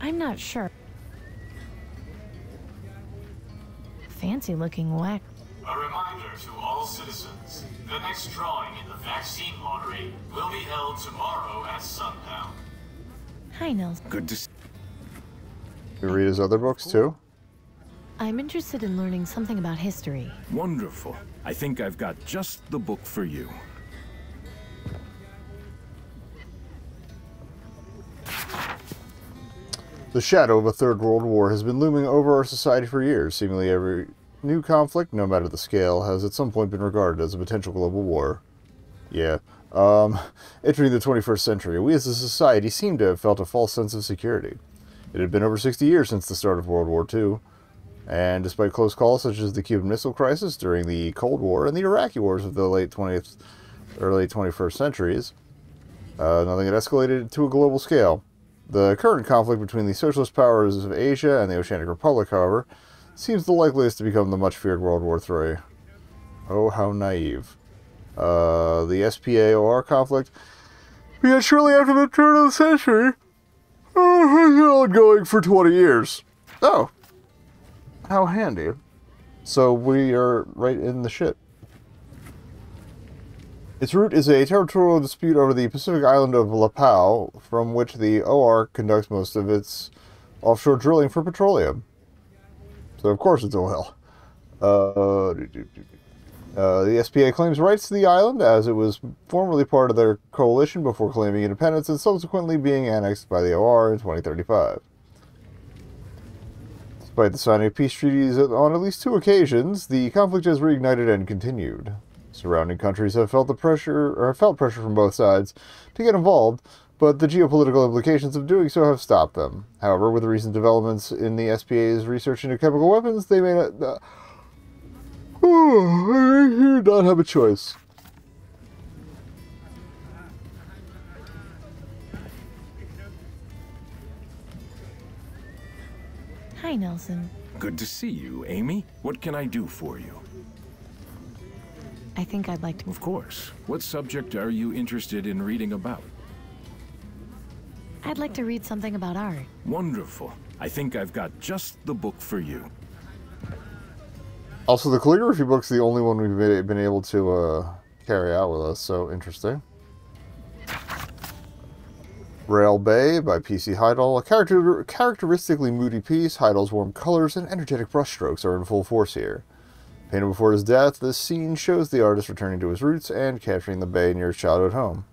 C: I'm not sure. Fancy looking whack.
E: A reminder to all citizens, the next drawing in the vaccine lottery will be held tomorrow at sundown.
C: Hi, Nels.
L: Good to see
A: You read his other books too?
C: I'm interested in learning something about history.
L: Wonderful. I think I've got just the book for you.
A: The shadow of a third world war has been looming over our society for years. Seemingly every new conflict, no matter the scale, has at some point been regarded as a potential global war. Yeah. Entering the 21st century, we as a society seem to have felt a false sense of security. It had been over 60 years since the start of World War II, and despite close calls such as the Cuban Missile Crisis during the Cold War and the Iraqi wars of the late 20th, early 21st centuries, nothing had escalated to a global scale. The current conflict between the socialist powers of Asia and the Oceanic Republic, however, seems the likeliest to become the much-feared World War III. Oh, how naive. The SPA-OR conflict began shortly after the turn of the century. Ongoing for 20 years. Oh. How handy. So we are right in the shit. Its root is a territorial dispute over the Pacific island of Lapao, from which the OR conducts most of its offshore drilling for petroleum. So of course it's oil. The SPA claims rights to the island, as it was formerly part of their coalition before claiming independence and subsequently being annexed by the OR in 2035. Despite the signing of peace treaties on at least 2 occasions, the conflict has reignited and continued. Surrounding countries have felt pressure from both sides to get involved, but the geopolitical implications of doing so have stopped them. However, with the recent developments in the SPA's research into chemical weapons, they may not have a choice.
C: Hi, Nelson.
L: Good to see you, Amy. What can I do for you?
C: I think I'd like to...
L: Of course. What subject are you interested in reading about?
C: I'd like to read something about art.
L: Wonderful. I think I've got just the book for you.
A: Also, the calligraphy book's the only one we've been able to carry out with us, so interesting. Rail Bay by P.C. Heidel. A characteristically moody piece, Heidel's warm colors and energetic brushstrokes are in full force here. Painted before his death, this scene shows the artist returning to his roots and capturing the bay near his childhood home.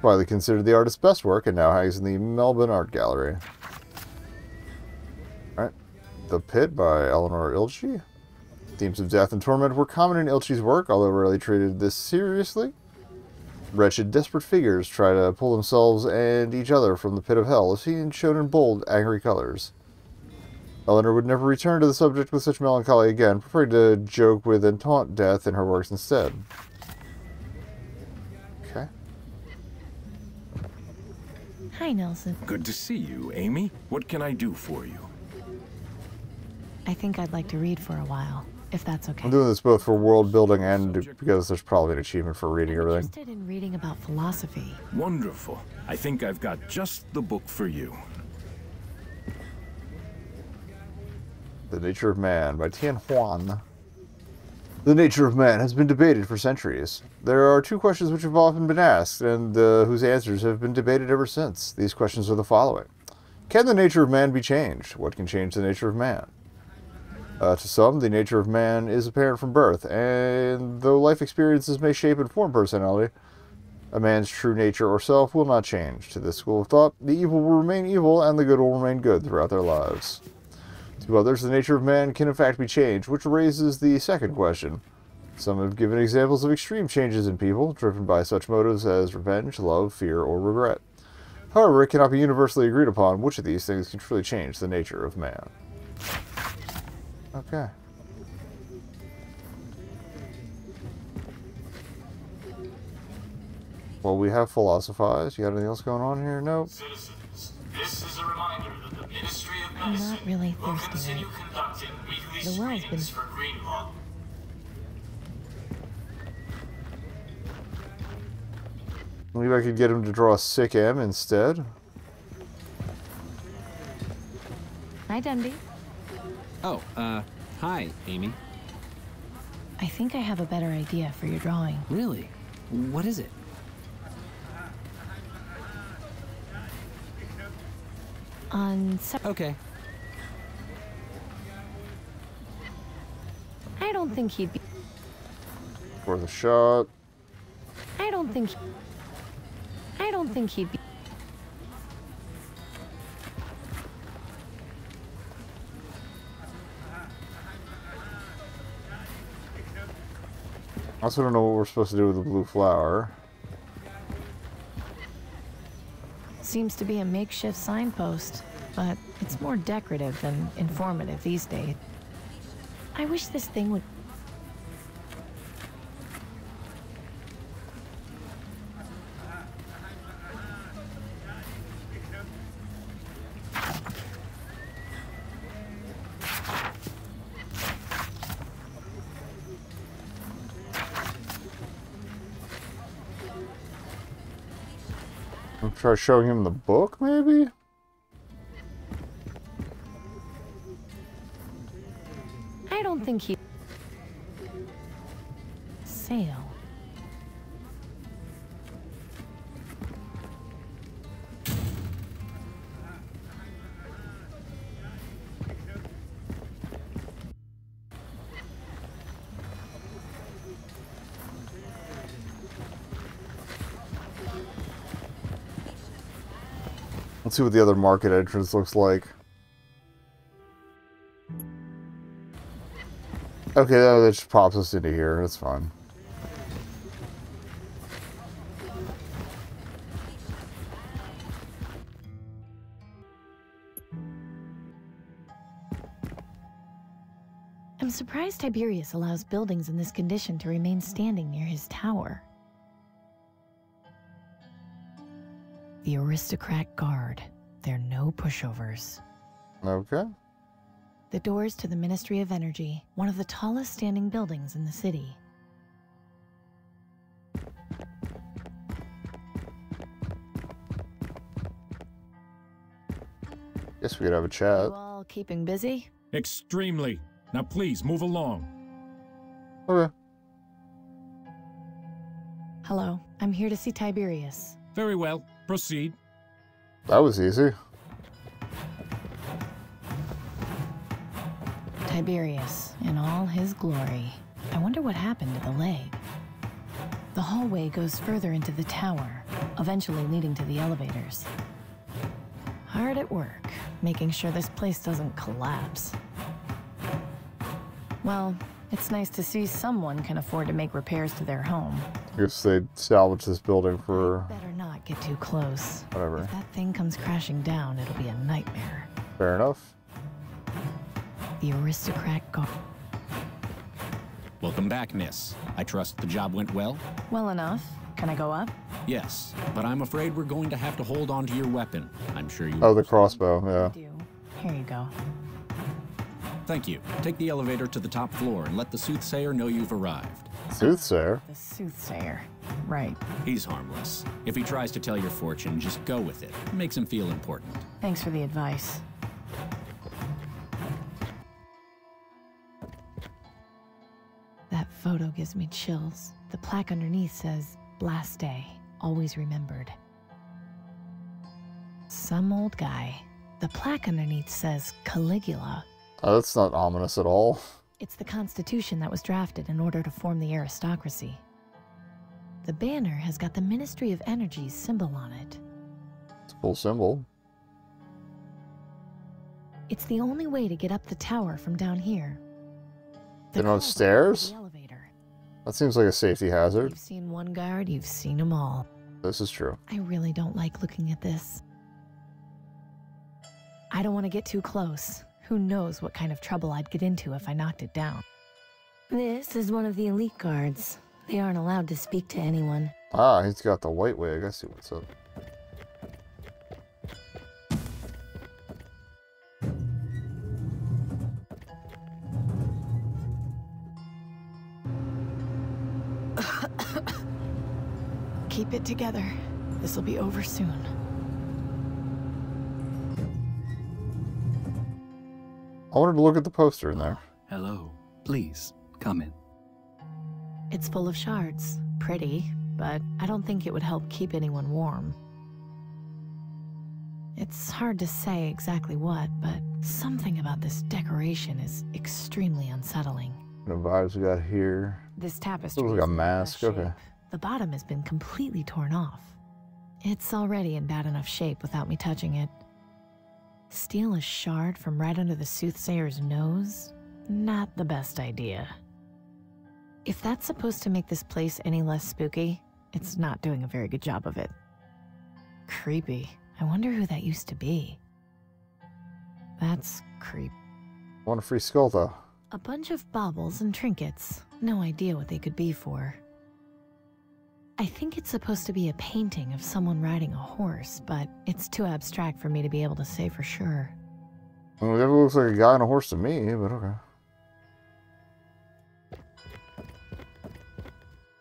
A: Widely considered the artist's best work and now hangs in the Melbourne Art Gallery. Alright. The Pit by Eleanor Ilchi. Themes of death and torment were common in Ilchi's work, although rarely treated this seriously. Wretched, desperate figures try to pull themselves and each other from the pit of hell, a scene shown in bold, angry colors. Eleanor would never return to the subject with such melancholy again, preferring to joke with and taunt death in her works instead. Okay.
C: Hi, Nelson.
L: Good to see you, Amy. What can I do for you?
C: I think I'd like to read for a while, if that's okay.
A: I'm doing this both for world building and because there's probably an achievement for reading everything.
C: I'm interested in reading about philosophy.
L: Wonderful. I think I've got just the book for you.
A: The Nature of Man by Tian Huan. The nature of man has been debated for centuries. There are 2 questions which have often been asked, and whose answers have been debated ever since. These questions are the following. Can the nature of man be changed? What can change the nature of man? To some, the nature of man is apparent from birth, and though life experiences may shape and form personality, a man's true nature or self will not change. To this school of thought, the evil will remain evil, and the good will remain good throughout their lives. To others, the nature of man can in fact be changed, which raises the second question. Some have given examples of extreme changes in people, driven by such motives as revenge, love, fear, or regret. However, it cannot be universally agreed upon which of these things can truly change the nature of man. Okay. Well, we have philosophized. You got anything else going on here? Nope.
E: Citizens, this is a reminder that the Ministry of
C: I'm
E: Medicine
C: not really
E: will
C: thirsty,
E: continue
C: right?
E: conducting weekly
C: The world's
E: screenings for Greenlaw.
A: Maybe I could get him to draw a sick M instead.
C: Hi, Dundee.
J: Oh, hi, Amy.
C: I think I have a better idea for your drawing.
J: Really? What is it? Okay.
C: I don't think he'd be...
A: Worth a shot.
C: I don't think he'd be...
A: I also don't know what we're supposed to do with the blue flower.
C: Seems to be a makeshift signpost, but it's more decorative than informative these days. I wish this thing would...
A: Try showing him the book, maybe?
C: I don't think he... Sail.
A: Let's see what the other market entrance looks like. Okay, that just pops us into here. That's fine.
C: I'm surprised Tiberius allows buildings in this condition to remain standing near his tower. The aristocrat guard. They're no pushovers.
A: Okay.
C: The doors to the Ministry of Energy, one of the tallest standing buildings in the city.
A: Guess we could have a chat.
C: You all keeping busy?
L: Extremely. Now please, move along.
A: Okay.
C: Hello, I'm here to see Tiberius.
L: Very well. Proceed.
A: That was easy.
C: Tiberius, in all his glory. I wonder what happened to the leg. The hallway goes further into the tower, eventually leading to the elevators. Hard at work, making sure this place doesn't collapse. Well, it's nice to see someone can afford to make repairs to their home.
A: I guess they'd salvage this building for...
C: Better not get too close.
A: Whatever.
C: If that thing comes crashing down, it'll be a nightmare.
A: Fair enough.
C: The aristocrat guard.
J: Welcome back, miss. I trust the job went well?
C: Well enough. Can I go up?
J: Yes, but I'm afraid we're going to have to hold on to your weapon. I'm sure you...
A: Oh, the crossbow, yeah.
C: I do. Here you go.
J: Thank you. Take the elevator to the top floor and let the soothsayer know you've arrived.
A: Soothsayer?
C: The soothsayer. Right.
J: He's harmless. If he tries to tell your fortune, just go with it. It makes him feel important.
C: Thanks for the advice. That photo gives me chills. The plaque underneath says, "Last day, always remembered." Some old guy. The plaque underneath says Caligula.
A: Oh, that's not ominous at all.
C: It's the Constitution that was drafted in order to form the aristocracy. The banner has got the Ministry of Energy's symbol on it.
A: It's a cool symbol.
C: It's the only way to get up the tower from down here.
A: They don't have stairs?
C: The elevator.
A: That seems like a safety hazard.
C: You've seen one guard, you've seen them all.
A: This is true.
C: I really don't like looking at this. I don't want to get too close. Who knows what kind of trouble I'd get into if I knocked it down. This is one of the elite guards. They aren't allowed to speak to anyone.
A: Ah, he's got the white wig. I see what's up.
C: Keep it together. This'll be over soon.
A: I wanted to look at the poster in there.
M: Hello. Please, come in.
C: It's full of shards. Pretty, but I don't think it would help keep anyone warm. It's hard to say exactly what, but something about this decoration is extremely unsettling.
A: The vibes we got here.
C: This tapestry
A: looks like a mask. Okay.
C: The bottom has been completely torn off. It's already in bad enough shape without me touching it. Steal a shard from right under the soothsayer's nose? Not the best idea. If that's supposed to make this place any less spooky, it's not doing a very good job of it. Creepy. I wonder who that used to be. That's creep.
A: I want a free skull, though.
C: A bunch of baubles and trinkets. No idea what they could be for. I think it's supposed to be a painting of someone riding a horse, but it's too abstract for me to be able to say for sure.
A: Well, it looks like a guy on a horse to me, but okay.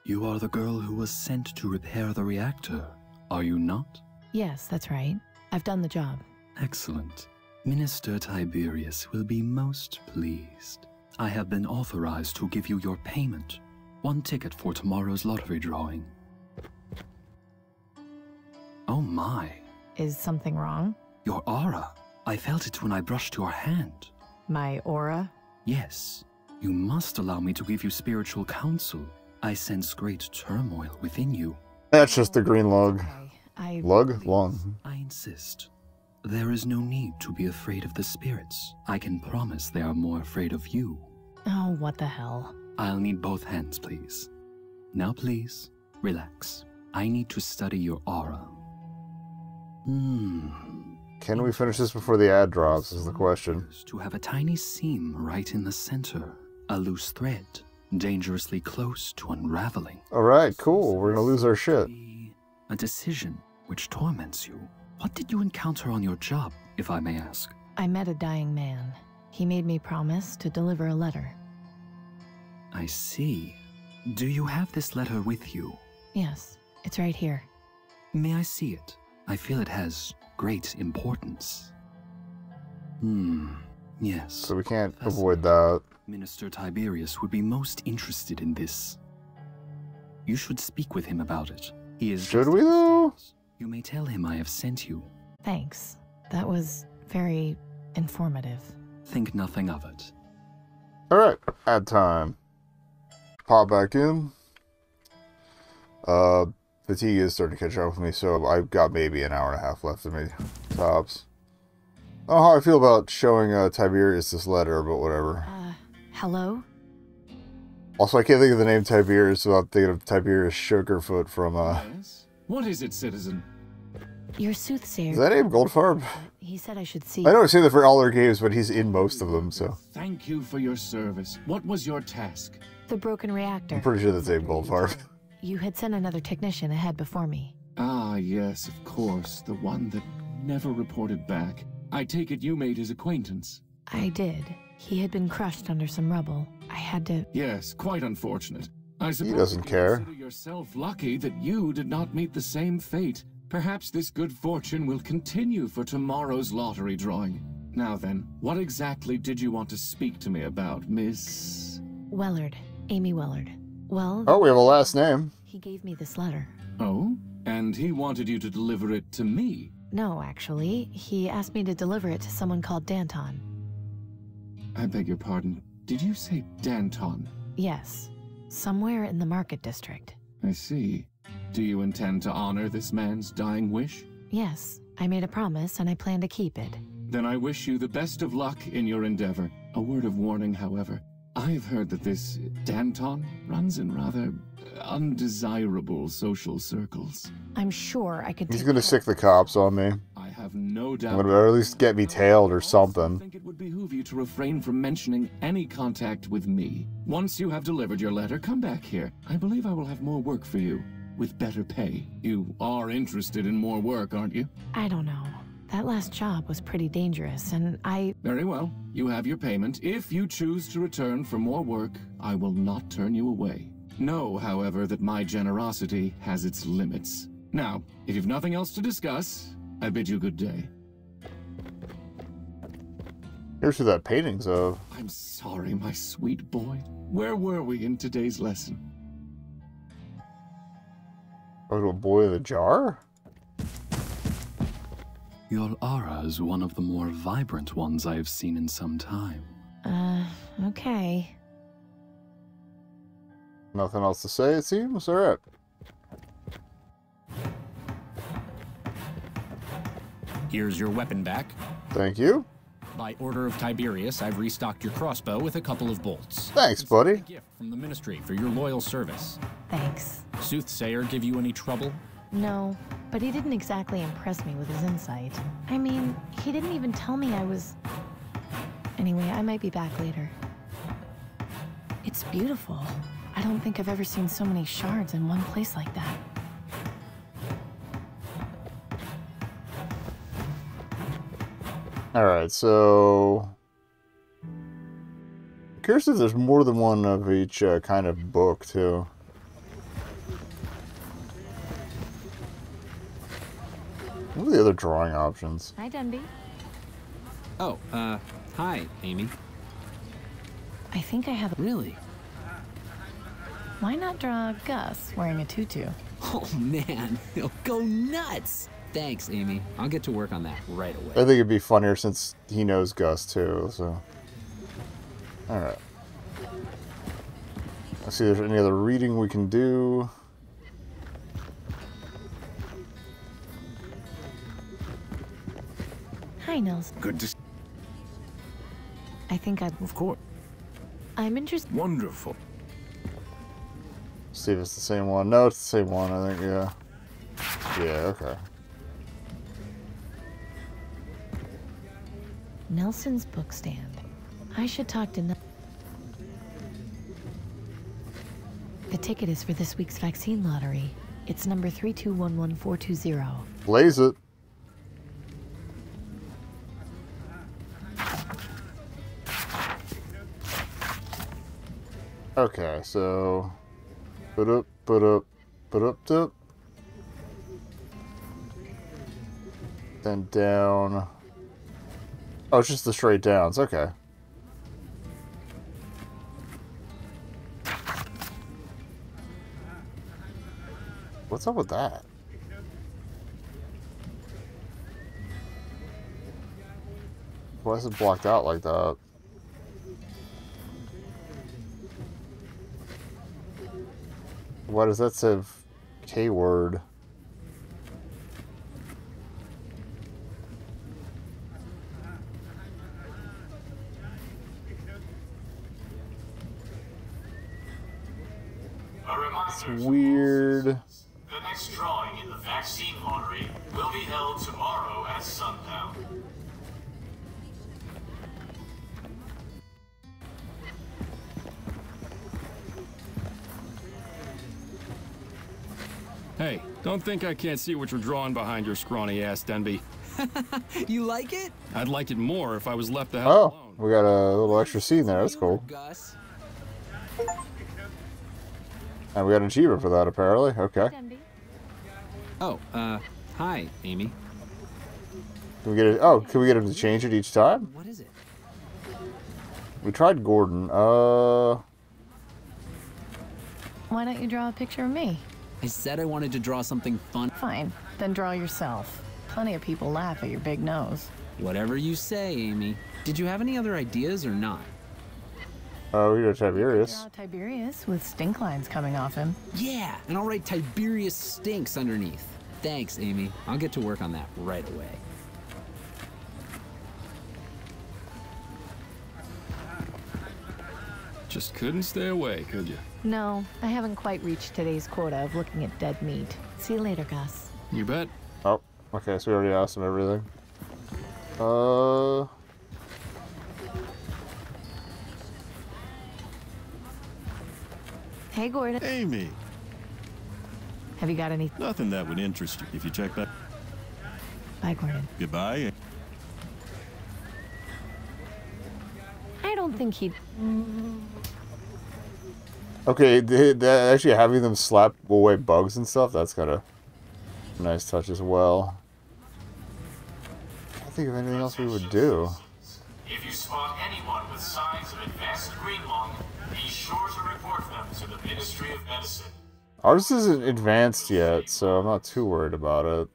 M: You are the girl who was sent to repair the reactor, are you not?
C: Yes, that's right. I've done the job.
M: Excellent. Minister Tiberius will be most pleased. I have been authorized to give you your payment. 1 ticket for tomorrow's lottery drawing. Oh my.
C: Is something wrong?
M: Your aura. I felt it when I brushed your hand.
C: My aura?
M: Yes. You must allow me to give you spiritual counsel. I sense great turmoil within you.
A: That's just the green lug. Lug? Lung.
M: I insist. There is no need to be afraid of the spirits. I can promise they are more afraid of you.
C: Oh, what the hell.
M: I'll need both hands, please. Now, please, relax. I need to study your aura.
A: Can we finish this before the ad drops is the question.
M: To have a tiny seam right in the center. A loose thread. Dangerously close to unraveling.
A: Alright, cool. We're gonna lose our shit.
M: A decision which torments you. What did you encounter on your job, if I may ask?
C: I met a dying man. He made me promise to deliver a letter.
M: I see. Do you have this letter with you?
C: Yes, it's right here.
M: May I see it? I feel it has great importance. Yes.
A: So we can't avoid that.
M: Minister Tiberius would be most interested in this. You should speak with him about it. He is.
A: Should we though?
M: You may tell him I have sent you.
C: Thanks. That was very informative.
M: Think nothing of it.
A: Alright, ad time. Pop back in. Fatigue is starting to catch up with me, so I've got maybe an hour and a half left of me. Tops. I don't know how I feel about showing Tiberius this letter, but whatever.
C: Hello?
A: Also, I can't think of the name Tiberius without thinking of Tiberius Sugarfoot from,
L: Yes? What is it, citizen?
C: Your soothsayer.
A: Is that Abe Goldfarb?
C: He said I should see.
A: I know I've seen that for all their games, but he's in most of them, so.
L: Thank you for your service. What was your task?
C: The broken reactor.
A: I'm pretty sure that's Abe Goldfarb.
C: You had sent another technician ahead before me.
L: Ah, yes, of course. The one that never reported back. I take it you made his acquaintance.
C: I did. He had been crushed under some rubble. I had to...
L: Yes, quite unfortunate. I suppose
A: he doesn't care.
L: Consider yourself lucky that you did not meet the same fate. Perhaps this good fortune will continue for tomorrow's lottery drawing. Now then, what exactly did you want to speak to me about, Miss...
C: Wellard. Amy Wellard. Well...
A: Oh, we have a last name.
C: He gave me this letter.
L: Oh? And he wanted you to deliver it to me?
C: No, actually. He asked me to deliver it to someone called Danton.
L: I beg your pardon. Did you say Danton?
C: Yes. Somewhere in the market district.
L: I see. Do you intend to honor this man's dying wish?
C: Yes. I made a promise and I plan to keep it.
L: Then I wish you the best of luck in your endeavor. A word of warning, however. I've heard that this Danton runs in rather undesirable social circles.
C: I'm sure I could.
A: He's gonna sick the cops on me.
L: I have no doubt.
A: Or at least get me tailed or something.
L: I think it would behoove you to refrain from mentioning any contact with me. Once you have delivered your letter, come back here. I believe I will have more work for you, with better pay. You are interested in more work, aren't you?
C: I don't know. That last job was pretty dangerous, and I...
L: Very well. You have your payment. If you choose to return for more work, I will not turn you away. Know, however, that my generosity has its limits. Now, if you've nothing else to discuss, I bid you good day.
A: Here's who that painting's of.
L: I'm sorry, my sweet boy. Where were we in today's lesson?
A: Oh, little boy in the jar?
M: Your aura is one of the more vibrant ones I have seen in some time.
C: Okay.
A: Nothing else to say, it seems? Alright.
N: Here's your weapon back.
A: Thank you.
N: By order of Tiberius, I've restocked your crossbow with a couple of bolts.
A: Thanks, buddy.
N: A gift from the Ministry for your loyal service.
C: Thanks.
N: Soothsayer give you any trouble?
C: No, but he didn't exactly impress me with his insight. I mean, he didn't even tell me I was... Anyway, I might be back later. It's beautiful. I don't think I've ever seen so many shards in one place like that.
A: Alright, so... I'm curious if there's more than one of each kind of book, too. What are the other drawing options?
C: Hi, Denby.
J: Oh, hi, Amy.
C: I think I have...
J: Really?
C: Why not draw Gus wearing a tutu?
J: Oh, man. He'll go nuts. Thanks, Amy. I'll get to work on that right away.
A: I think it'd be funnier since he knows Gus, too, so... Alright. Let's see if there's any other reading we can do.
C: Hi, Nels.
O: Good to...
C: I think I'd...
O: Of course.
C: I'm interested...
O: Wonderful.
A: See if it's the same one. No, it's the same one, I think, yeah. Yeah, okay.
C: Nelson's book stand. I should talk to... The ticket is for this week's vaccine lottery. It's number 3211420.
A: Blaze it. Okay, so... Put up. Then down. Oh, it's just the straight downs. Okay. What's up with that? Why is it blocked out like that? Why does that say K-word? It's weird.
E: The next drawing in the vaccine lottery will be held tomorrow at sundown.
I: Hey, don't think I can't see what you're drawing behind your scrawny ass, Denby.
J: You like it?
I: I'd like it more if I was left the hell alone.
A: We got a little extra scene there. That's cool.
J: Gus.
A: And we got an achievement for that, apparently. Okay.
J: Oh, hi, Amy.
A: Can we get it? Oh, can we get him to change it each time?
J: What is it?
A: We tried Gordon.
C: Why don't you draw a picture of me?
J: I said I wanted to draw something fun.
C: Fine, then draw yourself. Plenty of people laugh at your big nose.
J: Whatever you say, Amy. Did you have any other ideas or not?
A: Oh, we got Tiberius.
C: Draw Tiberius with stink lines coming off him.
J: Yeah, and I'll write Tiberius stinks underneath. Thanks, Amy. I'll get to work on that right away.
I: Just couldn't stay away, could you?
C: No, I haven't quite reached today's quota of looking at dead meat. See you later, Gus.
I: You bet.
A: Oh, okay, so we already asked him everything.
C: Hey, Gordon.
G: Amy.
C: Have you got any?
G: Nothing that would interest you if you check back.
C: Bye, Gordon.
G: Goodbye.
C: I don't think he'd...
A: Okay, actually having them slap away bugs and stuff, that's kind of a nice touch as well. I can't think of anything else we would do.
E: If you spot anyone with signs of advanced green lung, be sure to report them to the Ministry of Medicine.
A: Ours isn't advanced yet, so I'm not too worried about it.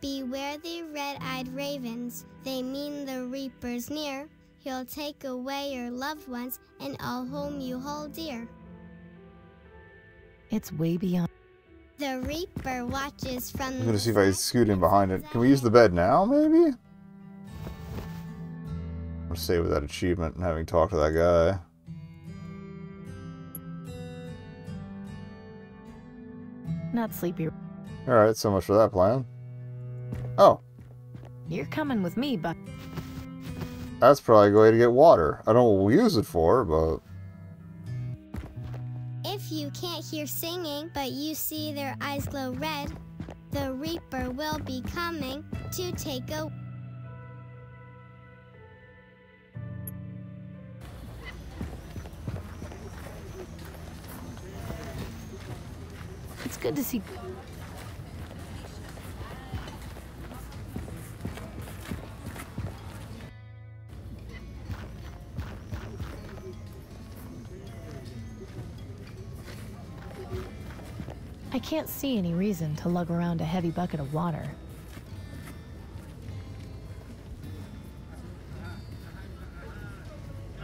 F: Beware the red-eyed ravens, they mean the reaper's near. He'll take away your loved ones and all whom you hold dear.
C: It's way beyond...
F: The reaper watches from
A: I'm gonna see if I can scoot in behind it. Can we use the bed now, maybe? I'll stay with that achievement and having talked to that guy.
C: Not sleepy.
A: Alright, so much for that plan. Oh.
C: You're coming with me, but...
A: That's probably a way to get water. I don't know what we'll use it for, but...
F: If you can't hear singing, but you see their eyes glow red, the reaper will be coming to take a...
C: good to see. I can't see any reason to lug around a heavy bucket of water.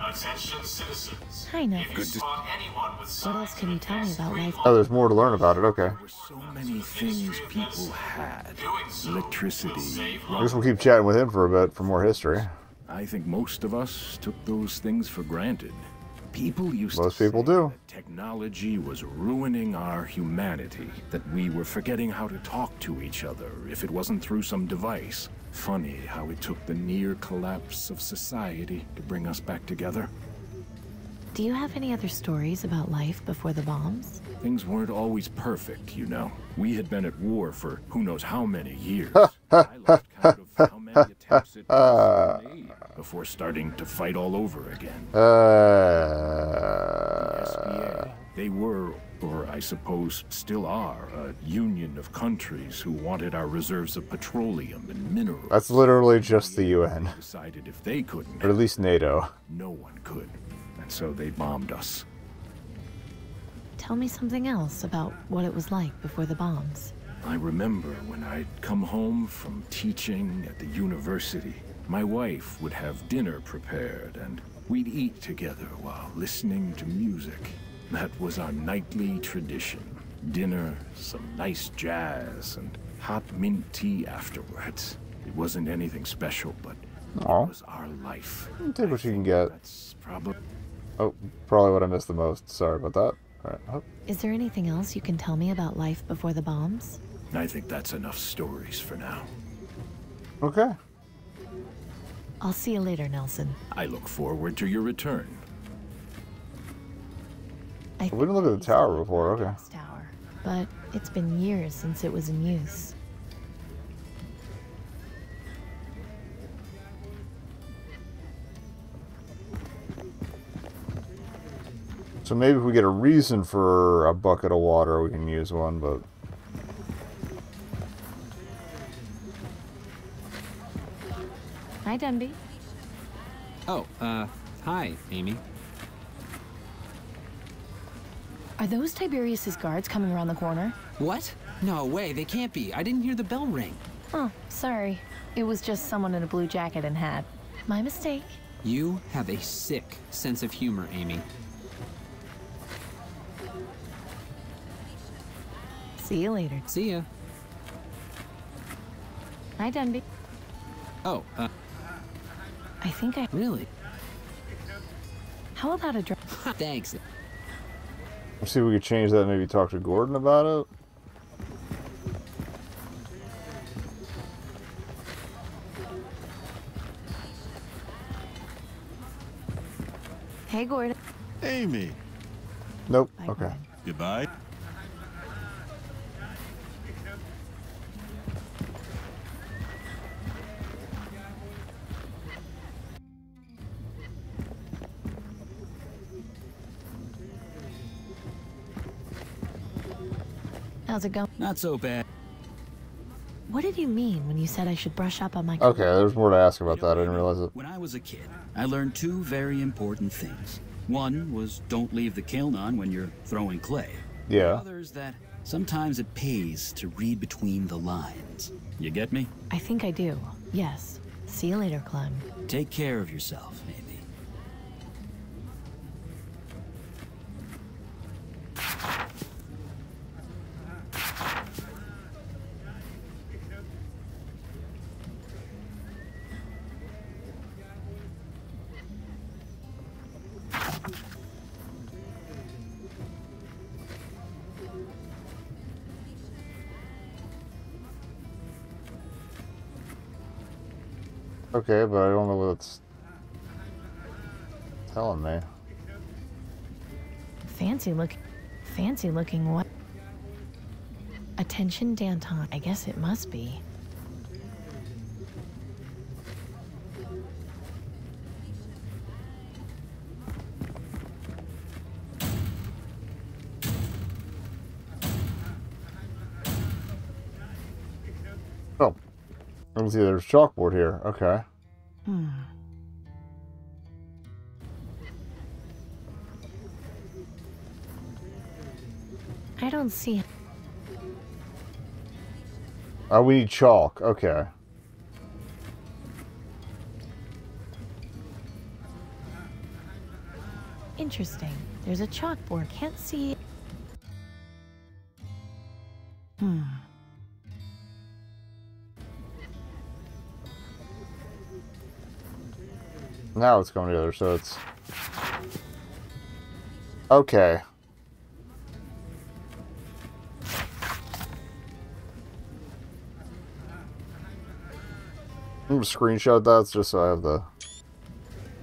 E: Attention citizens.
C: I know.
E: If you spot anyone with
C: What else can you tell me about life?
A: Oh, there's more to learn about it. Okay.
B: So many things people had. Electricity.
A: I guess we'll keep chatting with him for a bit for more history.
B: I think most of us took those things for granted. People used
A: Most
B: to
A: people
B: say
A: do.
B: that technology was ruining our humanity, that we were forgetting how to talk to each other if it wasn't through some device. Funny how it took the near collapse of society to bring us back together.
C: Do you have any other stories about life before the bombs?
B: Things weren't always perfect, you know. We had been at war for who knows how many years. I lost count of how many attempts it was made before starting to fight all over again. The SPA, they were, or I suppose still are, a union of countries who wanted our reserves of petroleum and minerals.
A: That's literally just the UN.
B: Decided if they couldn't,
A: Or at least NATO.
B: no one could. And so they bombed us.
C: Tell me something else about what it was like before the bombs.
B: I remember when I'd come home from teaching at the university, my wife would have dinner prepared and we'd eat together while listening to music. That was our nightly tradition. Dinner, some nice jazz, and hot mint tea afterwards. It wasn't anything special, but it was our life.
A: Take what you can get.
B: That's probably...
A: Oh, probably what I missed the most. Sorry about that. All right. Oh.
C: Is there anything else you can tell me about life before the bombs?
B: I think that's enough stories for now.
A: Okay.
C: I'll see you later, Nelson.
B: I look forward to your return.
A: We didn't look at the tower before. Okay.
C: Tower, but it's been years since it was in use.
A: So maybe if we get a reason for a bucket of water, we can use one, but...
C: Hi, Denby.
J: Oh, hi, Amy.
C: Are those Tiberius's guards coming around the corner?
J: What? No way, they can't be. I didn't hear the bell ring.
C: Oh, sorry. It was just someone in a blue jacket and hat. My mistake.
J: You have a sick sense of humor, Amy.
C: See you later.
J: See ya.
C: Hi, Denby.
J: Oh,
C: I think I...
J: Really?
C: How about a drink?
J: Thanks.
A: Let's see if we could change that and maybe talk to Gordon about it.
C: Hey, Gordon.
G: Amy.
A: Nope.
C: Bye,
A: Okay.
C: Gordon.
G: Goodbye.
C: How's it going?
N: Not so bad.
C: What did you mean when you said I should brush up on my...
A: Okay, there's more to ask about that. I didn't realize it.
N: When I was a kid, I learned two very important things. One was don't leave the kiln on when you're throwing clay.
A: Yeah.
N: The other is that sometimes it pays to read between the lines. You get me?
C: I think I do. Yes. See you later, Clem.
N: Take care of yourself, Amy.
A: Okay, but I don't know what it's telling me.
C: Fancy looking what? Attention, Danton. I guess it must be.
A: Oh. Let me see, there's a chalkboard here. Okay.
C: I don't see...
A: Oh, we need chalk. Okay.
C: Interesting. There's a chalkboard. Can't see...
A: Now it's coming together, so it's... Okay. I'm gonna screenshot that just so I have the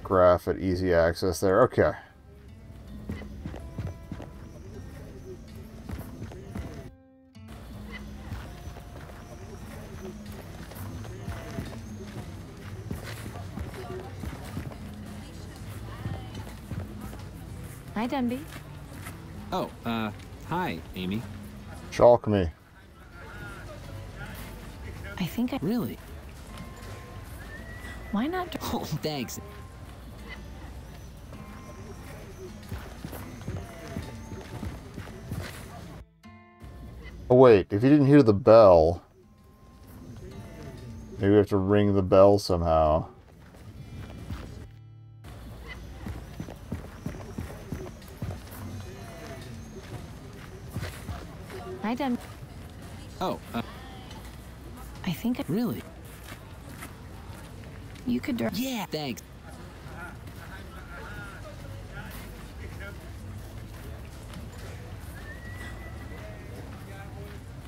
A: graph at easy access there. Okay.
C: Hi, Denby.
J: Oh, hi, Amy.
A: Chalk me.
C: I think I...
J: Really?
C: Why not...
J: Oh, thanks.
A: Oh, wait. If you didn't hear the bell... Maybe we have to ring the bell somehow.
C: Hi, Denby.
J: Oh,
C: I think I...
J: Really?
C: You could...
J: Yeah, thanks.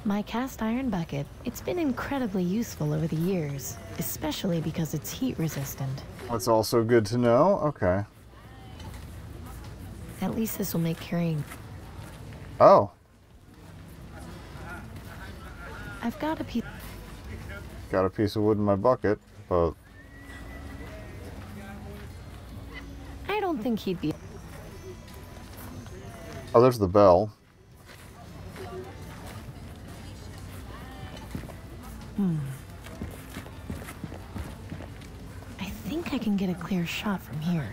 C: My cast iron bucket. It's been incredibly useful over the years, especially because it's heat resistant.
A: That's also good to know. Okay.
C: At least this will make carrying...
A: Oh.
C: I've got a piece...
A: Got a piece of wood in my bucket, but...
C: I don't think he'd be...
A: Oh, there's the bell.
C: I think I can get a clear shot from here.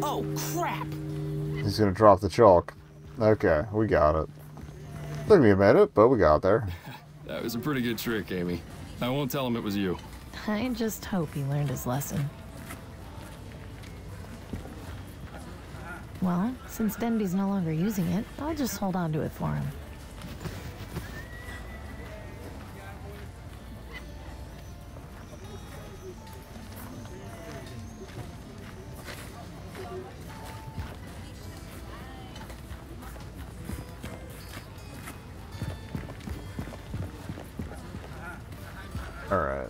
J: Oh, crap!
A: He's gonna drop the chalk. Okay, we got it. Took me a minute, but we got there.
I: That was a pretty good trick, Amy. I won't tell him it was you.
C: I just hope he learned his lesson. Well, since Denby's no longer using it, I'll just hold on to it for him.
A: All right.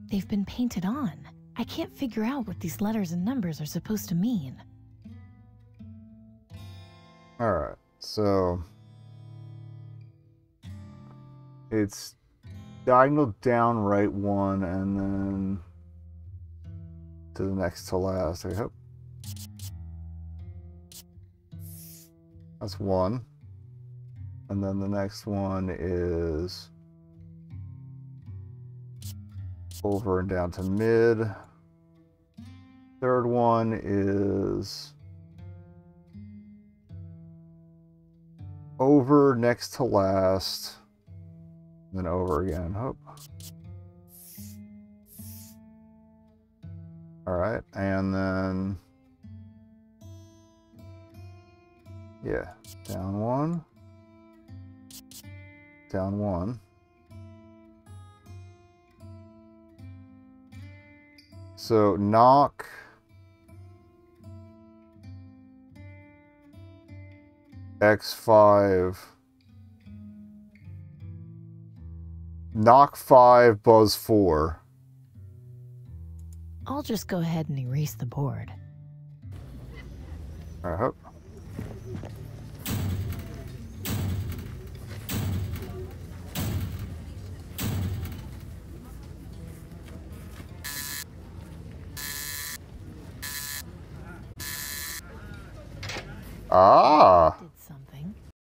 C: They've been painted on. I can't figure out what these letters and numbers are supposed to mean.
A: All right. So it's diagonal down right one and then to the next to last. I hope that's one, and then the next one is over and down to mid. Third one is over next to last, then over again. Hope. All right, and then yeah, down one, down one. So knock X5, knock 5, buzz 4.
C: I'll just go ahead and erase the board.
A: Uh-huh. Ah.
C: Did